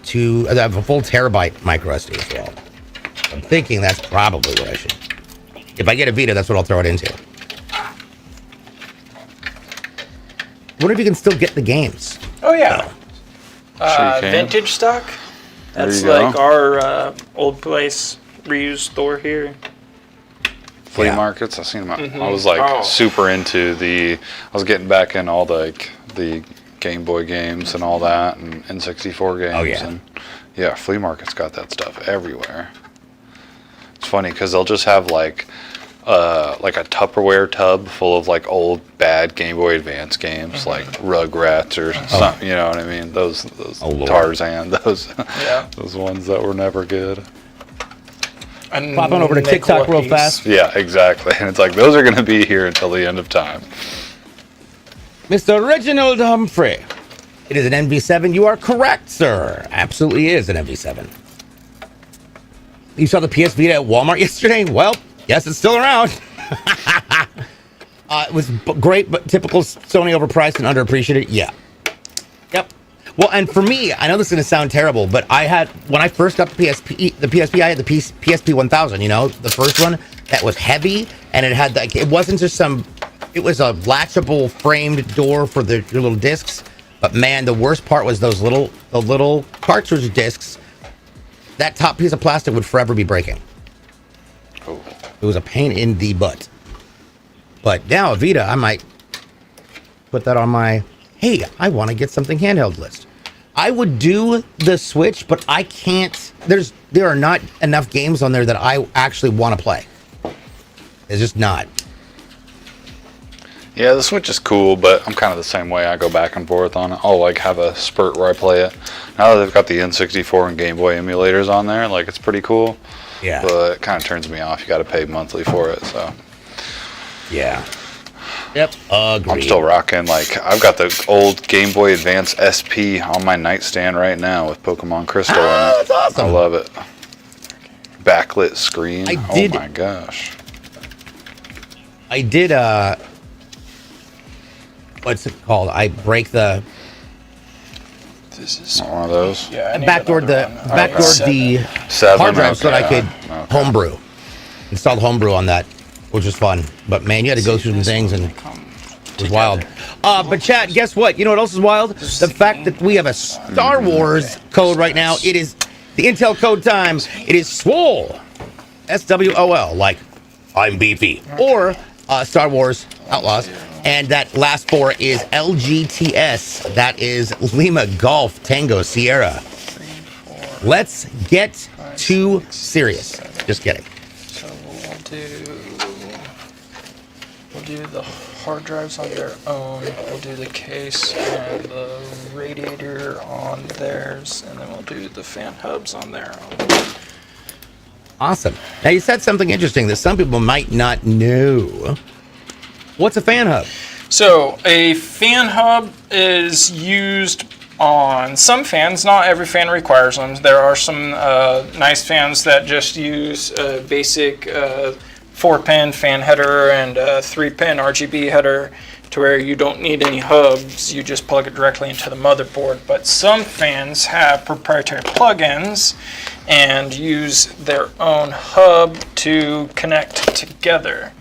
full terabyte micro SD as well. I'm thinking that's probably what I should. If I get a Vita, that's what I'll throw it into. I wonder if you can still get the games. Oh, yeah. Sure you can. Vintage stock. That's There you like go. our old place reused store here. Flea Yeah. markets, I've seen them. I was like super into I was getting back in all the Game Boy games and all that, and N64 games. Oh, yeah. And yeah, flea markets got that stuff everywhere. It's funny because they'll just have like a Tupperware tub full of like old bad Game Boy Advance games, like Rugrats or something. You know what I mean? Those Tarzan, those ones that were never good. And Pop on over to TikTok real fast. Yeah, exactly. And it's like those are going to be here until the end of time. Mr. Reginald Humphrey. It is an NV7. You are correct, sir. Absolutely is an NV7. You saw the PS Vita at Walmart yesterday? Well, yes, it's still around. It was great, but typical Sony overpriced and underappreciated. Yeah. Yep. Well, and for me, I know this is going to sound terrible, but when I first got the PSP, I had the PSP 1000, the first one that was heavy, and it had it wasn't just it was a latchable framed door for your little discs. But man, the worst part was the little cartridge discs. That top piece of plastic would forever be breaking. Oh. It was a pain in the butt. But now, Vita, I might put that on my, hey, I want to get something handheld list. I would do the Switch, but I can't. There are not enough games on there that I actually want to play. It's just not. Yeah, the Switch is cool, but I'm kind of the same way. I go back and forth on it. I'll like have a spurt where I play it. Now that they've got the N64 and Game Boy emulators on there, like it's pretty cool. Yeah. But it kind of turns me off. You got to pay monthly for it, so. Yeah. Yep. Agreed. I'm still rocking. Like I've got the old Game Boy Advance SP on my nightstand right now with Pokemon Crystal in it. That's awesome. I love it. Backlit screen. did- Oh my gosh. I did. What's it called? I break the This is Not one of those. yeah. I need backdoored another the one. backdoored the Seven, hard drive so that I okay. could Okay. homebrew. Installed homebrew on that, which was fun. But man, you had to go through some things and it was wild. But chat, guess what? You know what else is wild? The fact that we have a Star Wars code right now. It is the Intel code time. It is SWOL. SWOL, like I'm beefy. Or Star Wars Outlaws. And that last four is LGTS. That is Lima Golf Tango Sierra. Let's get too serious. Just kidding. So we'll do the hard drives on their own. We'll do the case and the radiator on theirs, and then we'll do the fan hubs on their own. Awesome. Now you said something interesting that some people might not know. What's a fan hub? So a fan hub is used on some fans. Not every fan requires them. There are some nice fans that just use a basic 4-pin fan header and a 3-pin RGB header to where you don't need any hubs. You just plug it directly into the motherboard. But some fans have proprietary plugins and use their own hub to connect together.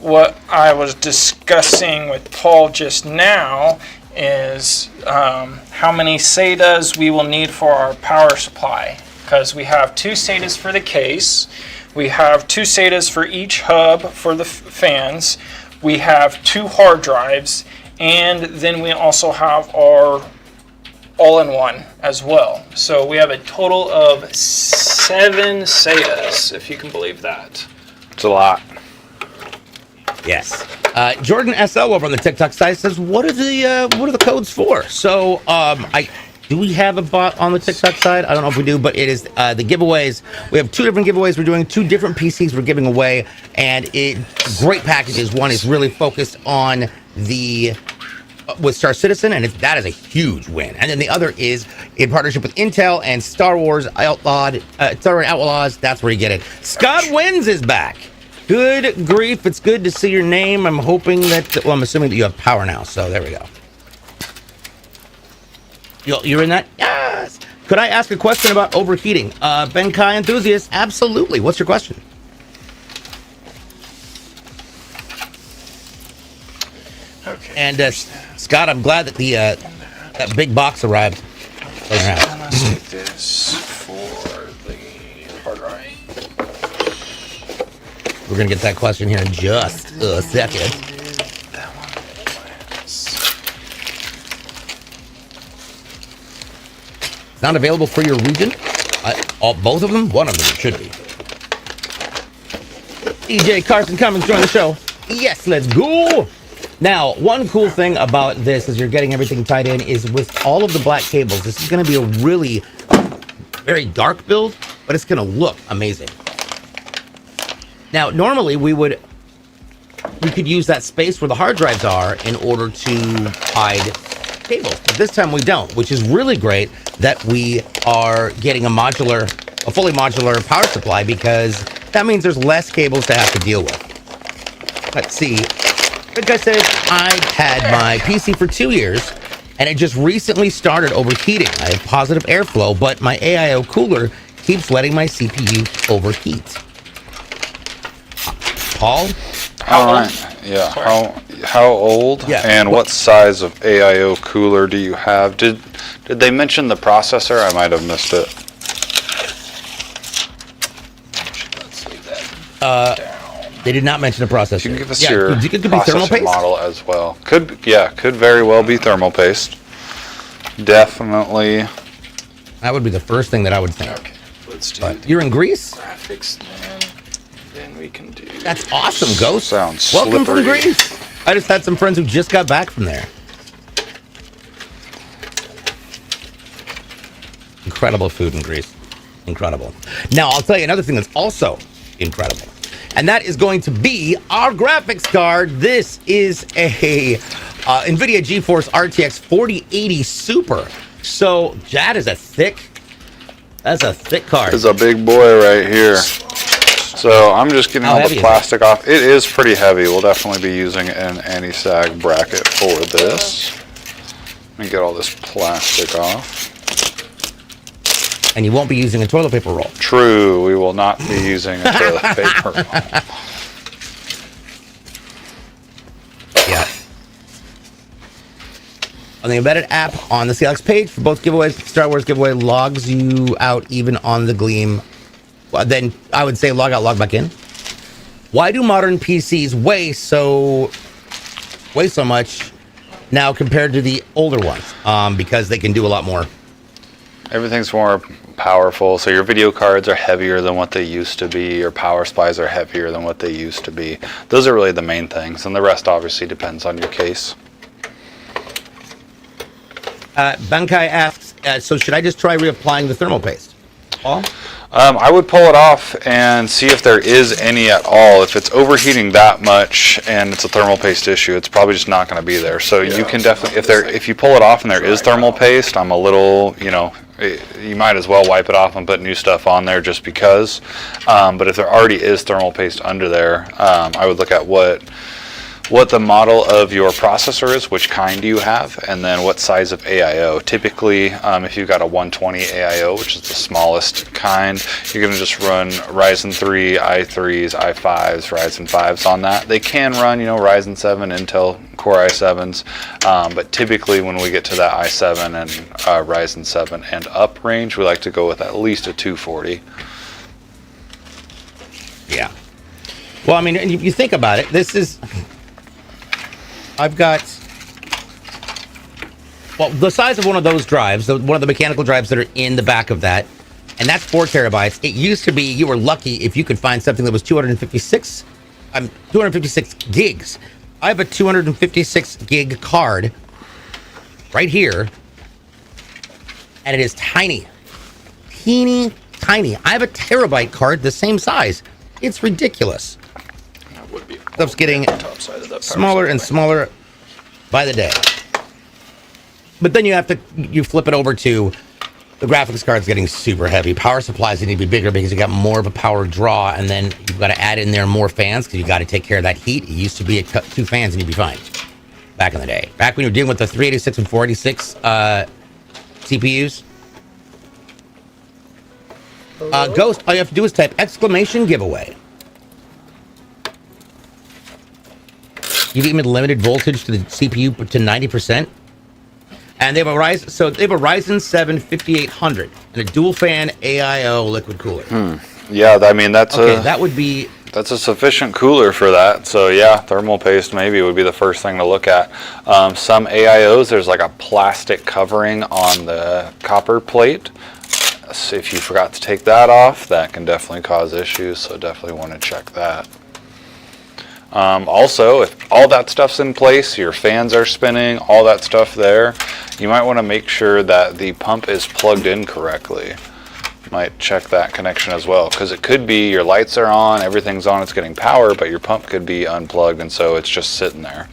What I was discussing with Paul just now is how many SATAs we will need for our power supply, because we have 2 SATAs for the case, we have 2 SATAs for each hub for the fans, we have 2 hard drives, and then we also have our all-in-one as well. So we have a total of 7 SATAs, if you can believe that. It's a lot. Yes. Jordan SL over on the TikTok side says, "What are the codes for?" So, do we have a bot on the TikTok side? I don't know if we do, but it is the giveaways. We have 2 different giveaways. We're doing 2 different PCs we're giving away, and great packages. One is really focused on the with Star Citizen, and that is a huge win. And then the other is in partnership with Intel and Star Wars Outlaws. That's where you get it. Scott Wins is back. Good grief, it's good to see your name. I'm hoping that, well, I'm assuming that you have power now, so there we go. You're in that? Yes! Could I ask a question about overheating? Ben Kai enthusiast, absolutely. What's your question? Okay. And Scott, I'm glad that that big box arrived. And let's take this for the hard drive. We're going to get that question here in just a second. That one. It's not available for your region? Both of them? One of them should be. DJ Carson Cummings join the show. Yes, let's go. Now, one cool thing about this as you're getting everything tied in is with all of the black cables, this is going to be a really very dark build, but it's going to look amazing. Now, normally we could use that space where the hard drives are in order to hide cables, but this time we don't, which is really great that we are getting a fully modular power supply, because that means there's less cables to have to deal with. Let's see. Like I said, I've had my PC for 2 years, and it just recently started overheating. I have positive airflow, but my AIO cooler keeps letting my CPU overheat. Paul? All right. Yeah. How old? Yeah. And what size of AIO cooler do you have? Did they mention the processor? I might have missed it. Let's leave that down. They did not mention a processor. You can give us your it could be thermal processor paste model as well. Could very well be thermal paste. Definitely. That would be the first thing that I would think. Okay, let's do But the you're in Greece? graphics then. Then we can do. That's awesome, Ghost. Sounds Welcome from slippery. Greece. I just had some friends who just got back from there. Incredible food in Greece. Incredible. Now, I'll tell you another thing that's also incredible. And that is going to be our graphics card. This is a NVIDIA GeForce RTX 4080 Super. So, that is that's a thick card. It's a big boy right here. So I'm just getting all the plastic off. It is pretty heavy. We'll definitely be using an anti-sag bracket for this. Let me get all this plastic off. And you won't be using a toilet paper roll. True, we will not be using a toilet paper roll. Yeah. On the embedded app on the CLX page for both giveaways, Star Wars giveaway logs you out even on the Gleam. Well, then I would say log out, log back in. Why do modern PCs weigh so much now compared to the older ones? Because they can do a lot more. Everything's more powerful, so your video cards are heavier than what they used to be, your power supplies are heavier than what they used to be. Those are really the main things, and the rest obviously depends on your case. Bankai asks, so should I just try reapplying the thermal paste? Paul? I would pull it off and see if there is any at all. If it's overheating that much and it's a thermal paste issue, it's probably just not going to be there. So you can definitely, if you pull it off and there is thermal paste, I'm a little, you might as well wipe it off and put new stuff on there just because. But if there already is thermal paste under there, I would look at what the model of your processor is, which kind you have, and then what size of AIO. Typically, if you've got a 120 AIO, which is the smallest kind, you're going to just run Ryzen 3, i3s, i5s, Ryzen 5s on that. They can run, Ryzen 7, Intel Core i7s, but typically when we get to that i7 and Ryzen 7 and up range, we like to go with at least a 240. Yeah. Well, I mean, if you think about it, I've got, the size of one of those drives, one of the mechanical drives that are in the back of that, and that's 4 terabytes. It used to be you were lucky if you could find something that was 256 gigs. I have a 256 gig card right here, and it is tiny. Teeny tiny. I have a terabyte card the same size. It's ridiculous. Would be Stuff's getting top side of that smaller and smaller by the day. But then you flip it over to the graphics card's getting super heavy. Power supplies need to be bigger because you got more of a power draw, and then you've got to add in there more fans because you got to take care of that heat. It used to be 2 fans and you'd be fine back in the day. Back when you were dealing with the 386 and 486 CPUs. Ghost, all you have to do is type exclamation giveaway. You've even limited voltage to the CPU to 90%. And they have a Ryzen 7 5800 and a dual fan AIO liquid cooler. Yeah, I mean that's a sufficient cooler for that. So yeah, thermal paste maybe would be the first thing to look at. Some AIOs, there's like a plastic covering on the copper plate. So if you forgot to take that off, that can definitely cause issues. So definitely want to check that. Also, if all that stuff's in place, your fans are spinning, all that stuff there, you might want to make sure that the pump is plugged in correctly. Might check that connection as well, because it could be your lights are on, everything's on, it's getting power, but your pump could be unplugged, and so it's just sitting there.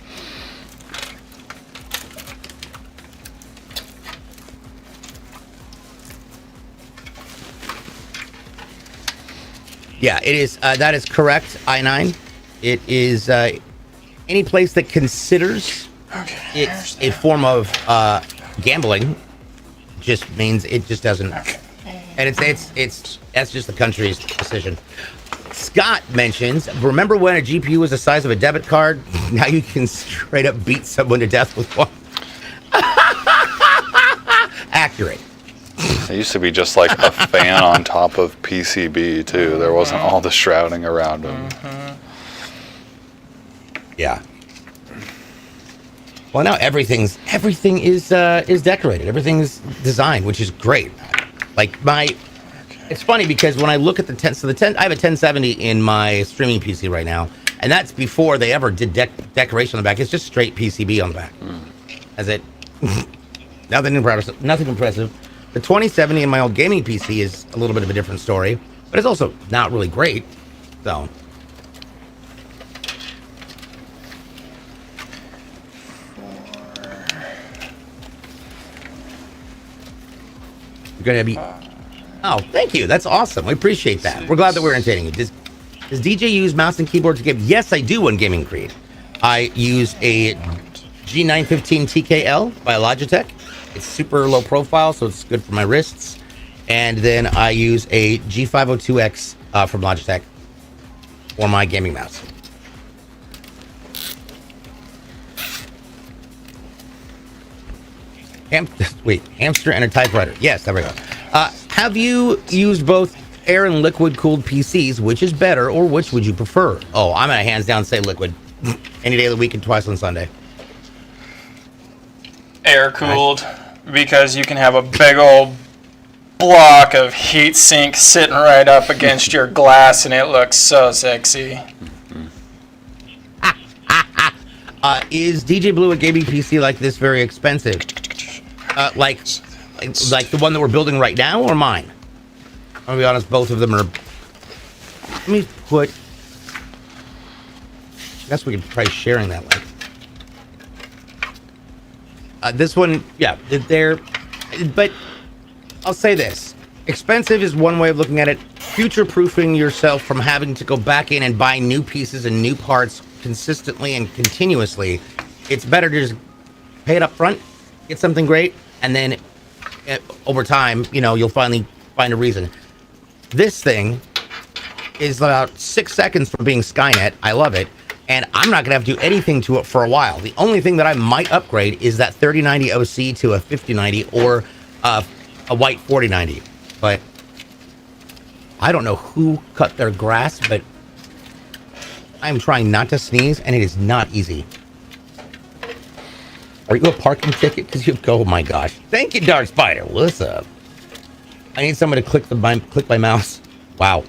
Yeah, it is. That is correct, I9. It is any place that considers it a form of gambling just means it just doesn't. And it's that's just the country's decision. Scott mentions, remember when a GPU was the size of a debit card? Now you can straight up beat someone to death with one. Accurate. It used to be just like a fan on top of PCB too. There wasn't all the shrouding around them. Yeah. Well, now everything is decorated. Everything is designed, which is great. Like It's funny because when I look at the 10, so the 10, I have a 1070 in my streaming PC right now, and that's before they ever did decoration on the back. It's just straight PCB on the back. As it, nothing impressive. Nothing impressive. The 2070 in my old gaming PC is a little bit of a different story, but it's also not really great. So. You're gonna be. Oh, thank you. That's awesome. We appreciate that. We're glad that we're entertaining you. Does DJ use mouse and keyboard to game? Yes, I do on Gaming Creed. I use a G915 TKL by Logitech. It's super low profile, so it's good for my wrists. And then I use a G502X from Logitech for my gaming mouse. Hamster and a typewriter. Yes, there we go. Have you used both air and liquid cooled PCs? Which is better, or which would you prefer? Oh, I'm gonna hands down say liquid. Any day of the week and twice on Sunday. Air cooled, because you can have a big old block of heat sink sitting right up against your glass, and it looks so sexy. Is DJ Blue a gaming PC like this very expensive? Like the one that we're building right now, or mine? I'm gonna be honest, both of them are. Let me put. I guess we could try sharing that link. This one, yeah, they're. But I'll say this: expensive is one way of looking at it. Future-proofing yourself from having to go back in and buy new pieces and new parts consistently and continuously. It's better to just pay it up front, get something great, and then over time, you know, you'll finally find a reason. This thing is about 6 seconds from being Skynet. I love it. And I'm not going to have to do anything to it for a while. The only thing that I might upgrade is that 3090 OC to a 5090 or a white 4090. But I don't know who cut their grass, but I'm trying not to sneeze, and it is not easy. Are you a parking ticket? Because you go, oh my gosh. Thank you, Dark Spider. What's up? I need someone to click my mouse. Wow.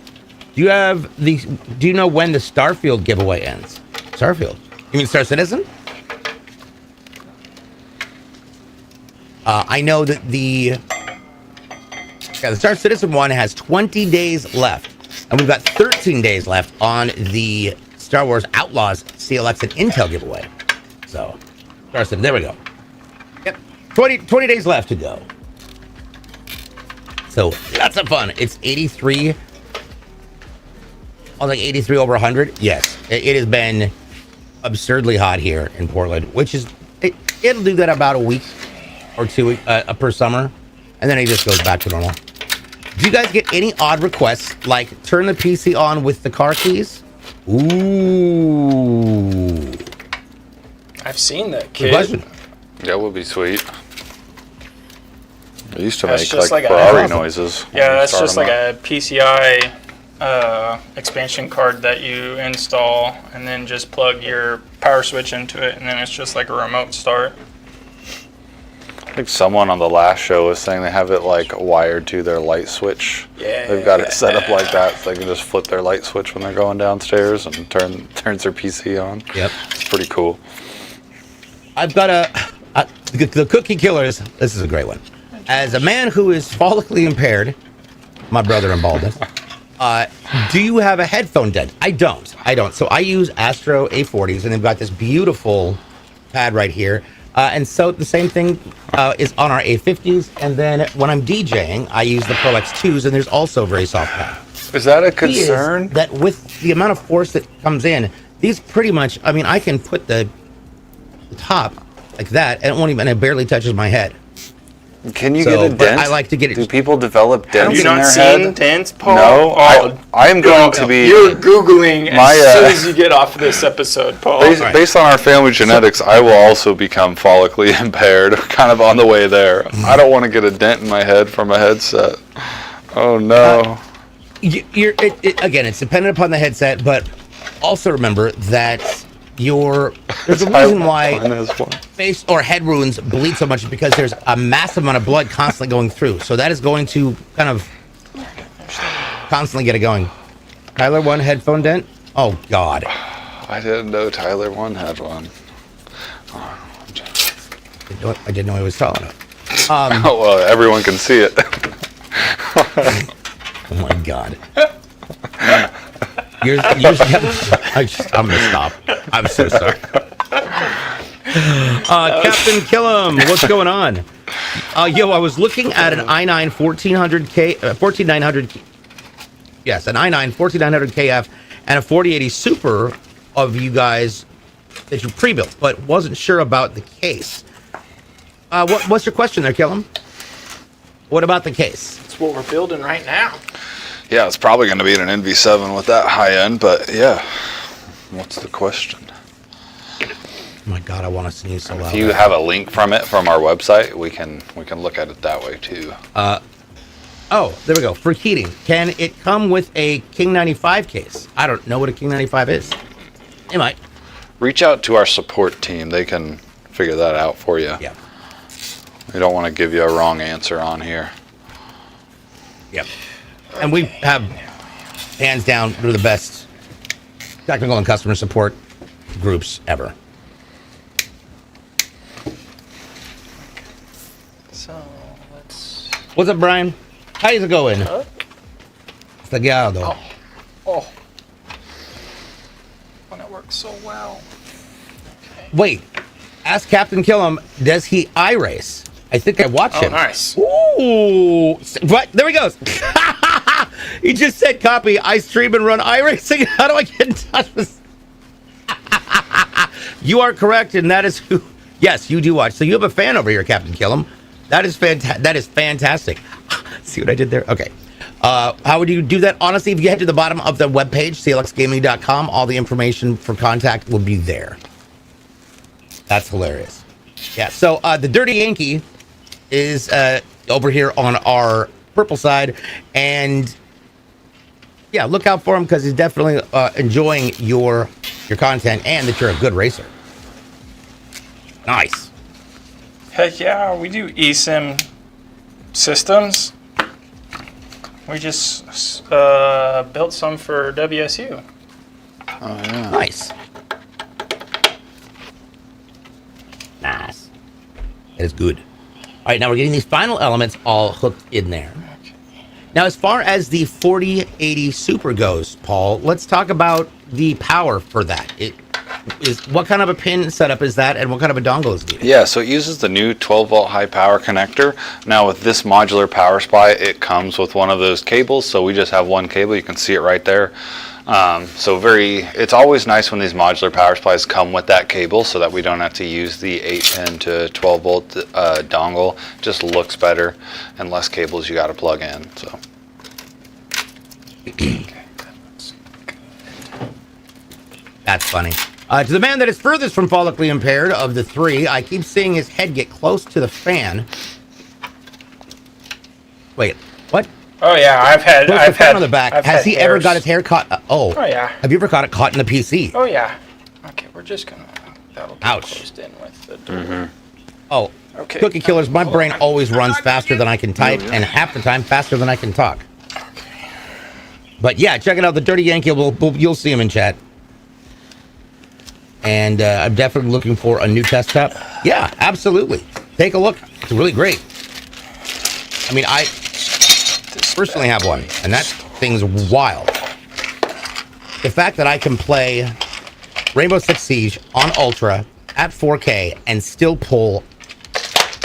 Do you know when the Starfield giveaway ends? Starfield? You mean Star Citizen? I know that the Star Citizen one has 20 days left. And we've got 13 days left on the Star Wars Outlaws CLX and Intel giveaway. So, Star Citizen, there we go. Yep, 20 days left to go. So, lots of fun. It's 83. Oh, like 83 over 100? Yes. It has been absurdly hot here in Portland, which is, it'll do that about a week or two per summer. And then it just goes back to normal. Do you guys get any odd requests, like turn the PC on with the car keys? Ooh. I've seen that, Good kid. question. That would be sweet. It used to That's make just like like a- Ferrari awesome. noises. Yeah, that's Start just them like up. a PCI expansion card that you install, and then just plug your power switch into it, and then it's just like a remote start. I think someone on the last show was saying they have it like wired to their light switch. Yeah. They've got it set up like that so they can just flip their light switch when they're going downstairs and turns their PC on. Yep. It's pretty cool. I've got the cookie killers. This is a great one. As a man who is follically impaired, my brother in baldness, do you have a headphone deck? I don't. So I use Astro A40s, and they've got this beautiful pad right here. And so the same thing is on our A50s. And then when I'm DJing, I use the Pro X2s, and there's also a very soft pad. Is that a Key is concern? that with the amount of force that comes in, these pretty much, I mean, I can put the top like that, and it barely touches my head. Can you So, get a but dent? I like to get it- Do people develop dents Have you in not their seen head? dents, Paul? No, I am going to be. You're Googling My, as soon as you get off of this episode, Paul. Based on our family genetics, I will also become follically impaired, kind of on the way there. I don't want to get a dent in my head from a headset. Oh no. Again, it's dependent upon the headset, but also remember that there's a I- reason why mine has one. face or head wounds bleed so much, because there's a massive amount of blood constantly going through. So that is going to kind of constantly get it going. Tyler, one headphone dent? Oh, God. I didn't know Tyler 1 had one. I didn't know he was calling it. Oh, well, everyone can see it. Oh, my God. I'm going to stop. I'm so sorry. Captain Killam, what's going on? I was looking at an i9 14900. Yes, an i9 14900 KF and a 4080 Super of you guys that you pre-built, but wasn't sure about the case. What's your question there, Killam? What about the case? That's what we're building right now. Yeah, it's probably going to be an NV7 with that high end, but yeah. What's the question? Oh my God, I want to sneeze so loud. If you have a link from it from our website, we can look at it that way too. Oh, there we go. For heating, can it come with a King 95 case? I don't know what a King 95 is. It might. Reach out to our support team. They can figure that out for you. Yeah. We don't want to give you a wrong answer on here. Yep. And we have, hands down, one of the best technical and customer support groups ever. So let's. What's up, Brian? How's it going? Stagado. Oh. When it works so well. Okay. Wait. Ask Captain Killam, does he iRace? I think I watched him. Nice. Ooh. What? There he goes. He just said, copy, I stream and run iRacing. How do I get in touch with... You are correct, and that is who... Yes, you do watch. So you have a fan over here, Captain Killam. That is fantastic. See what I did there? Okay. How would you do that? Honestly, if you head to the bottom of the webpage, clxgaming.com, all the information for contact will be there. That's hilarious. Yeah, so the Dirty Yankee is over here on our purple side, and yeah, look out for him because he's definitely enjoying your content and that you're a good racer. Nice. Heck yeah, we do eSIM systems. We just built some for WSU. Oh, yeah. Nice. Nice. That is good. All right, now we're getting these final elements all hooked in there. Now, as far as the 4080 Super goes, Paul, let's talk about the power for that. What kind of a pin setup is that, and what kind of a dongle is needed? Yeah, so it uses the new 12-volt high power connector. Now, with this modular power supply, it comes with one of those cables, so we just have one cable. You can see it right there. It's always nice when these modular power supplies come with that cable so that we don't have to use the 8-pin to 12-volt dongle. It just looks better and less cables you got to plug in. So. That's funny. To the man that is furthest from follically impaired of the three, I keep seeing his head get close to the fan. Wait, what? Oh yeah, I've had on the back. Has he ever got his hair caught? Oh yeah. Have you ever got it caught in the PC? Oh yeah. Okay, we're just gonna. That'll get Ouch. closed in with the door. Mm-hmm. Oh, Okay. Cookie Killers, my brain always runs faster than I can type, and half the time faster than I can talk. Okay. But yeah, check it out. The Dirty Yankee, you'll see him in chat. And I'm definitely looking for a new test tap. Yeah, absolutely. Take a look. It's really great. I mean, I personally have one, and that thing's wild. The fact that I can play Rainbow Six Siege on Ultra at 4K and still pull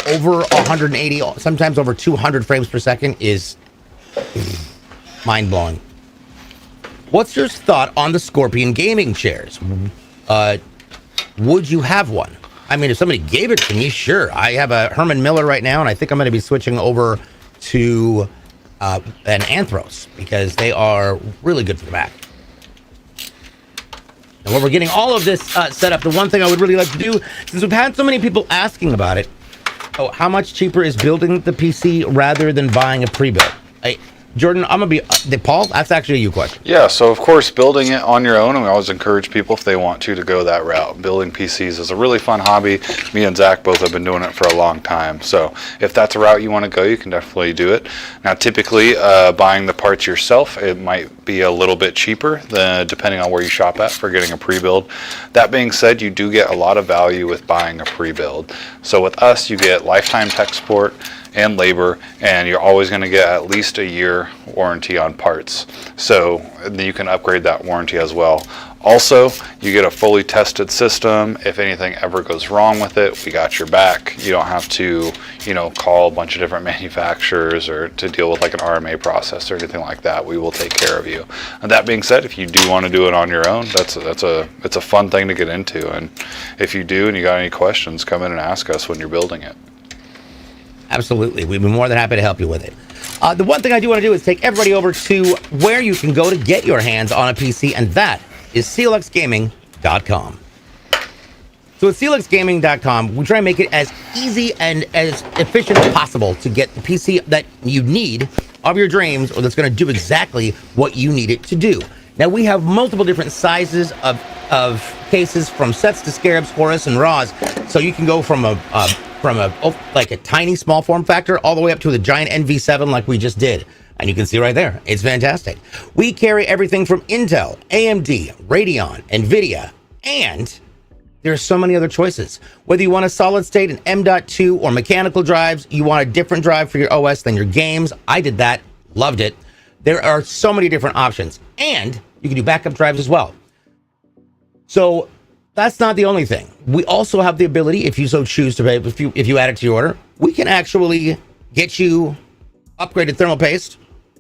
over 180, sometimes over 200 frames per second is mind-blowing. What's your thought on the Scorpion gaming chairs? Would you have one? I mean, if somebody gave it to me, sure. I have a Herman Miller right now, and I think I'm going to be switching over to an Anthros because they are really good for the back. And when we're getting all of this set up, the one thing I would really like to do, since we've had so many people asking about it, how much cheaper is building the PC rather than buying a pre-built? Jordan, I'm going to be... Paul, that's actually a you question. Yeah, so of course, building it on your own, and we always encourage people if they want to go that route. Building PCs is a really fun hobby. Me and Zach both have been doing it for a long time. So if that's a route you want to go, you can definitely do it. Now, typically, buying the parts yourself, it might be a little bit cheaper than depending on where you shop at for getting a pre-build. That being said, you do get a lot of value with buying a pre-build. So with us, you get lifetime tech support and labor, and you're always going to get at least a year warranty on parts. So then you can upgrade that warranty as well. Also, you get a fully tested system. If anything ever goes wrong with it, we got your back. You don't have to, call a bunch of different manufacturers or to deal with like an RMA process or anything like that. We will take care of you. And that being said, if you do want to do it on your own, it's a fun thing to get into. And if you do and you got any questions, come in and ask us when you're building it. Absolutely. We'd be more than happy to help you with it. The one thing I do want to do is take everybody over to where you can go to get your hands on a PC, and that is clxgaming.com. So at clxgaming.com, we try and make it as easy and as efficient as possible to get the PC that you need of your dreams, or that's going to do exactly what you need it to do. Now, we have multiple different sizes of cases, from sets to scarabs, Horus, and Raws. So you can go from a tiny small form factor all the way up to the giant NV7 like we just did. And you can see right there, it's fantastic. We carry everything from Intel, AMD, Radeon, NVIDIA, and there's so many other choices. Whether you want a solid state, an M.2, or mechanical drives, you want a different drive for your OS than your games. I did that, loved it. There are so many different options, and you can do backup drives as well. So that's not the only thing. We also have the ability, if you so choose to, if you add it to your order, we can actually get you upgraded thermal paste,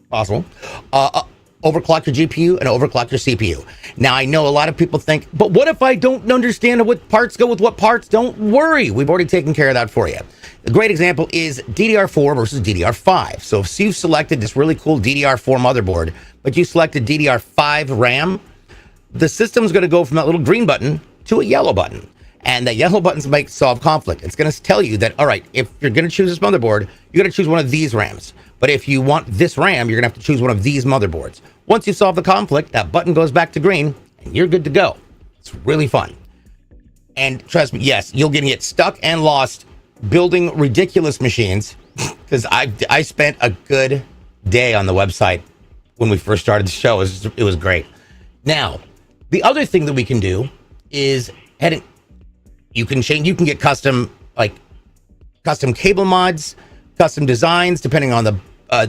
possible, overclock your GPU and overclock your CPU. Now, I know a lot of people think, but what if I don't understand what parts go with what parts? Don't worry. We've already taken care of that for you. A great example is DDR4 versus DDR5. So if you've selected this really cool DDR4 motherboard, but you selected DDR5 RAM, the system's going to go from that little green button to a yellow button. And that yellow button's might solve conflict. It's going to tell you that, all right, if you're going to choose this motherboard, you got to choose one of these RAMs. But if you want this RAM, you're going to have to choose one of these motherboards. Once you solve the conflict, that button goes back to green, and you're good to go. It's really fun. And trust me, yes, you'll get stuck and lost building ridiculous machines, because I spent a good day on the website when we first started the show. It was great. Now, the other thing that we can do is you can get custom cable mods, custom designs, depending on the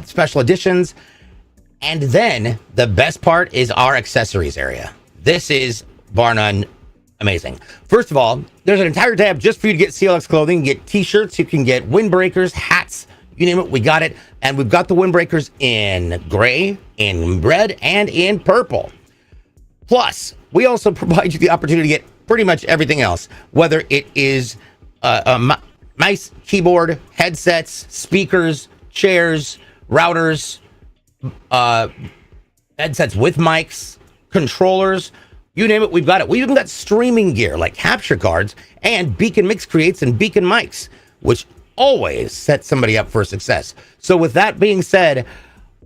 special editions. And then the best part is our accessories area. This is bar none amazing. First of all, there's an entire tab just for you to get CLX clothing. You get t-shirts, you can get windbreakers, hats, you name it, we got it. And we've got the windbreakers in gray, in red, and in purple. Plus, we also provide you the opportunity to get pretty much everything else, whether it is a mouse, keyboard, headsets, speakers, chairs, routers, headsets with mics, controllers, you name it, we've got it. We've even got streaming gear like capture cards and Beacon Mix Creates and Beacon Mics, which always sets somebody up for success. So with that being said,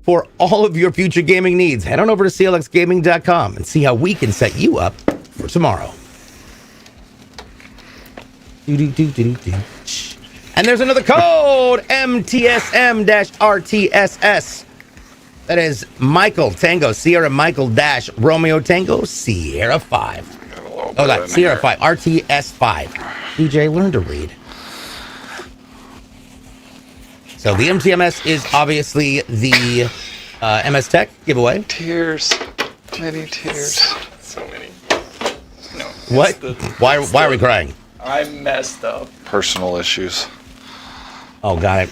for all of your future gaming needs, head on over to clxgaming.com and see how we can set you up for tomorrow. And there's another code, MTSM-RTSS. That is Michael Tango Sierra Michael Dash Romeo Tango Sierra 5. Oh, that's Sierra 5 RTS 5. DJ, learn to read. So the MTMS is obviously the MS Tech giveaway. Tears, many tears. So many. No. What? Why are we crying? I messed up. Personal issues. Oh, got it.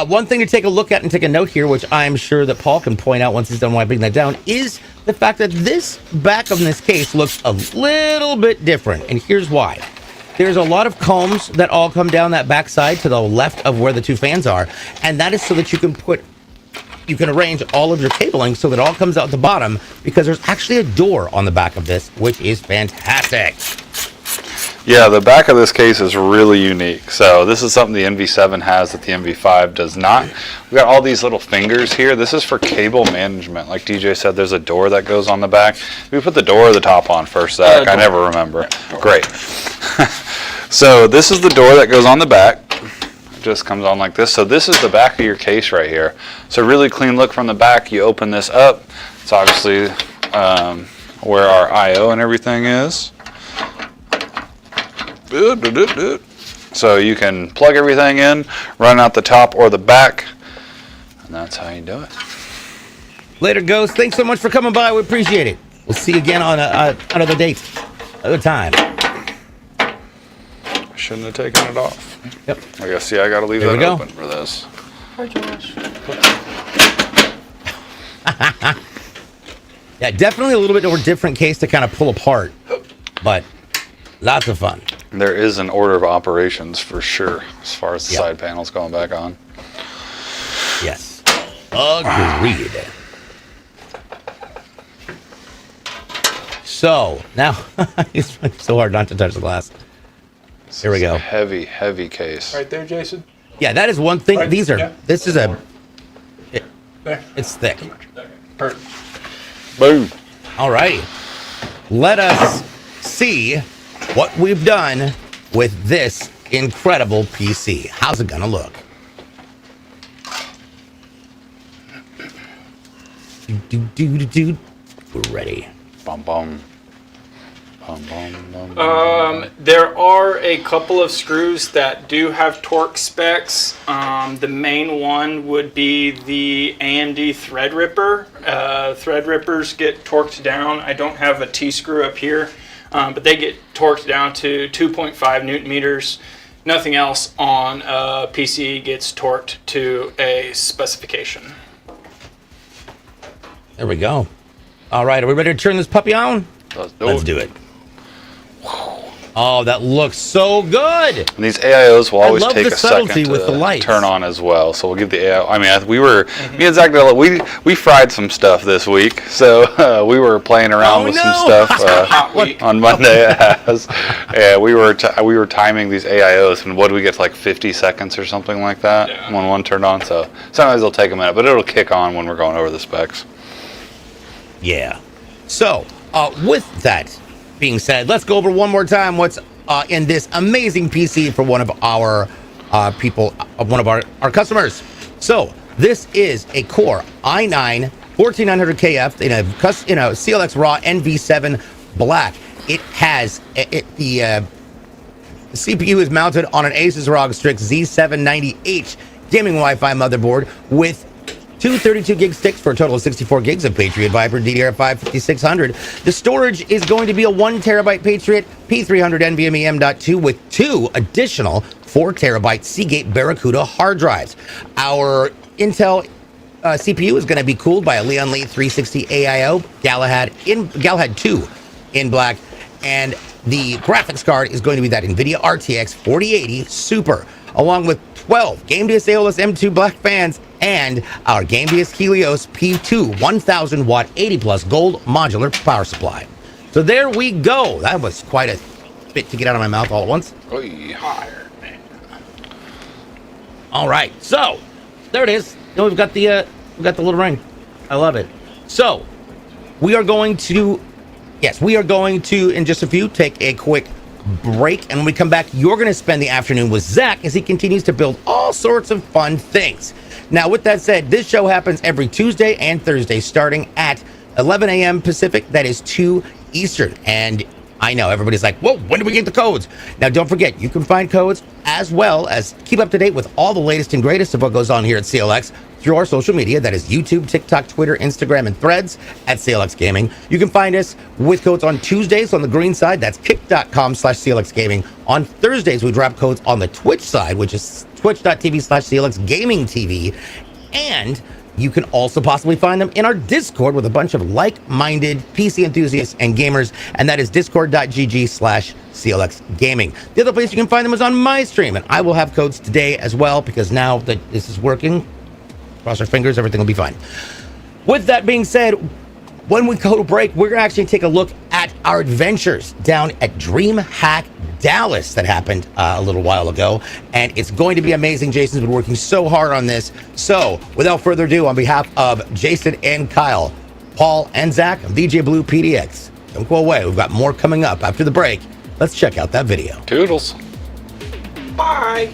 One thing to take a look at and take a note here, which I'm sure that Paul can point out once he's done wiping that down, is the fact that this back of this case looks a little bit different. And here's why. There's a lot of combs that all come down that back side to the left of where the two fans are. And that is so that you can arrange all of your cabling so that it all comes out the bottom, because there's actually a door on the back of this, which is fantastic. Yeah, the back of this case is really unique. So this is something the NV7 has that the NV5 does not. We got all these little fingers here. This is for cable management. Like DJ said, there's a door that goes on the back. We put the door or the top on first, Zach? I never remember. Great. So this is the door that goes on the back. just comes on like this. So this is the back of your case right here. So really clean look from the back. You open this up. It's obviously where our I/O and everything is. So you can plug everything in, run out the top or the back, and that's how you do it. Later, Ghost. Thanks so much for coming by. We appreciate it. We'll see you again on another date, another time. Shouldn't have taken it off. Yep. I guess, yeah, I got to leave that open for this. Hi, Josh. Yeah, definitely a little bit more different case to kind of pull apart, but lots of fun. There is an order of operations for sure, as far as the side panels going back on. Yes. Agreed. So, now, it's so hard not to touch the glass. Here we go. Heavy, heavy case. Right there, Jason. Yeah, that is one thing. Right, These are, yeah. this is a, There. it's thick. Perfect. Boom. All righty. Let us see what we've done with this incredible PC. How's it gonna look? We're ready. Bum, bum. Bum, bum, bum, There are a couple of screws that do have torque specs. The main one would be the AMD Threadripper. Threadrippers get torqued down. I don't have a T-screw up here, but they get torqued down to 2.5 Newton meters. Nothing else on a PC gets torqued to a specification. There we go. All right, are we ready to turn this puppy on? Let's do it. Oh, that looks so good. And these AIOs will always love take the a second subtlety with the to lights. turn on as well. So we'll give the AIO. I mean, me and Zach, we fried some stuff this week. So we were playing around with some stuff on Monday. Yeah, we were timing these AIOs, and what do we get to, like 50 seconds or something like that when one turned on. So sometimes it'll take a minute, but it'll kick on when we're going over the specs. Yeah. So with that being said, let's go over one more time what's in this amazing PC for one of our one of our customers. So this is a Core i9 14900KF in a CLX Raw NV7 Black. It has the CPU is mounted on an Asus ROG Strix Z790H gaming Wi-Fi motherboard with two 32 gig sticks for a total of 64 gigs of Patriot Viper DDR5 5600. The storage is going to be a 1 terabyte Patriot P300 NVMe M.2 with two additional 4 terabyte Seagate Barracuda hard drives. Our Intel CPU is going to be cooled by a Leon Lee 360 AIO Galahad 2 in black, and the graphics card is going to be that NVIDIA RTX 4080 Super, along with 12 GameDS AOLS M2 black fans and our GameDS Helios P2 1000 watt 80 plus gold modular power supply. So there we go. That was quite a bit to get out of my mouth all at once. All right, so there it is. Now we've got the little ring. I love it. So we are going to in just a few take a quick break, and when we come back, you're going to spend the afternoon with Zach as he continues to build all sorts of fun things. Now, with that said, this show happens every Tuesday and Thursday starting at 11 a.m. Pacific. That is 2 Eastern. And I know everybody's like, whoa, when do we get the codes? Now, don't forget, you can find codes as well as keep up to date with all the latest and greatest of what goes on here at CLX through our social media. That is YouTube, TikTok, Twitter, Instagram, and Threads at CLX Gaming. You can find us with codes on Tuesdays on the green side. That's kick.com/CLX Gaming. On Thursdays, we drop codes on the Twitch side, which is twitch.tv/CLXgamingtv. And you can also possibly find them in our Discord with a bunch of like-minded PC enthusiasts and gamers, and that is discord.gg/CLX Gaming. The other place you can find them is on my stream, and I will have codes today as well, because now that this is working, cross our fingers, everything will be fine. With that being said, when we go to break, we're going to actually take a look at our adventures down at DreamHack Dallas that happened a little while ago, and it's going to be amazing. Jason's been working so hard on this. So without further ado, on behalf of Jason and Kyle, Paul and Zach, I'm DJ Blue PDX. Don't go away. We've got more coming up after the break. Let's check out that video. Toodles. Bye.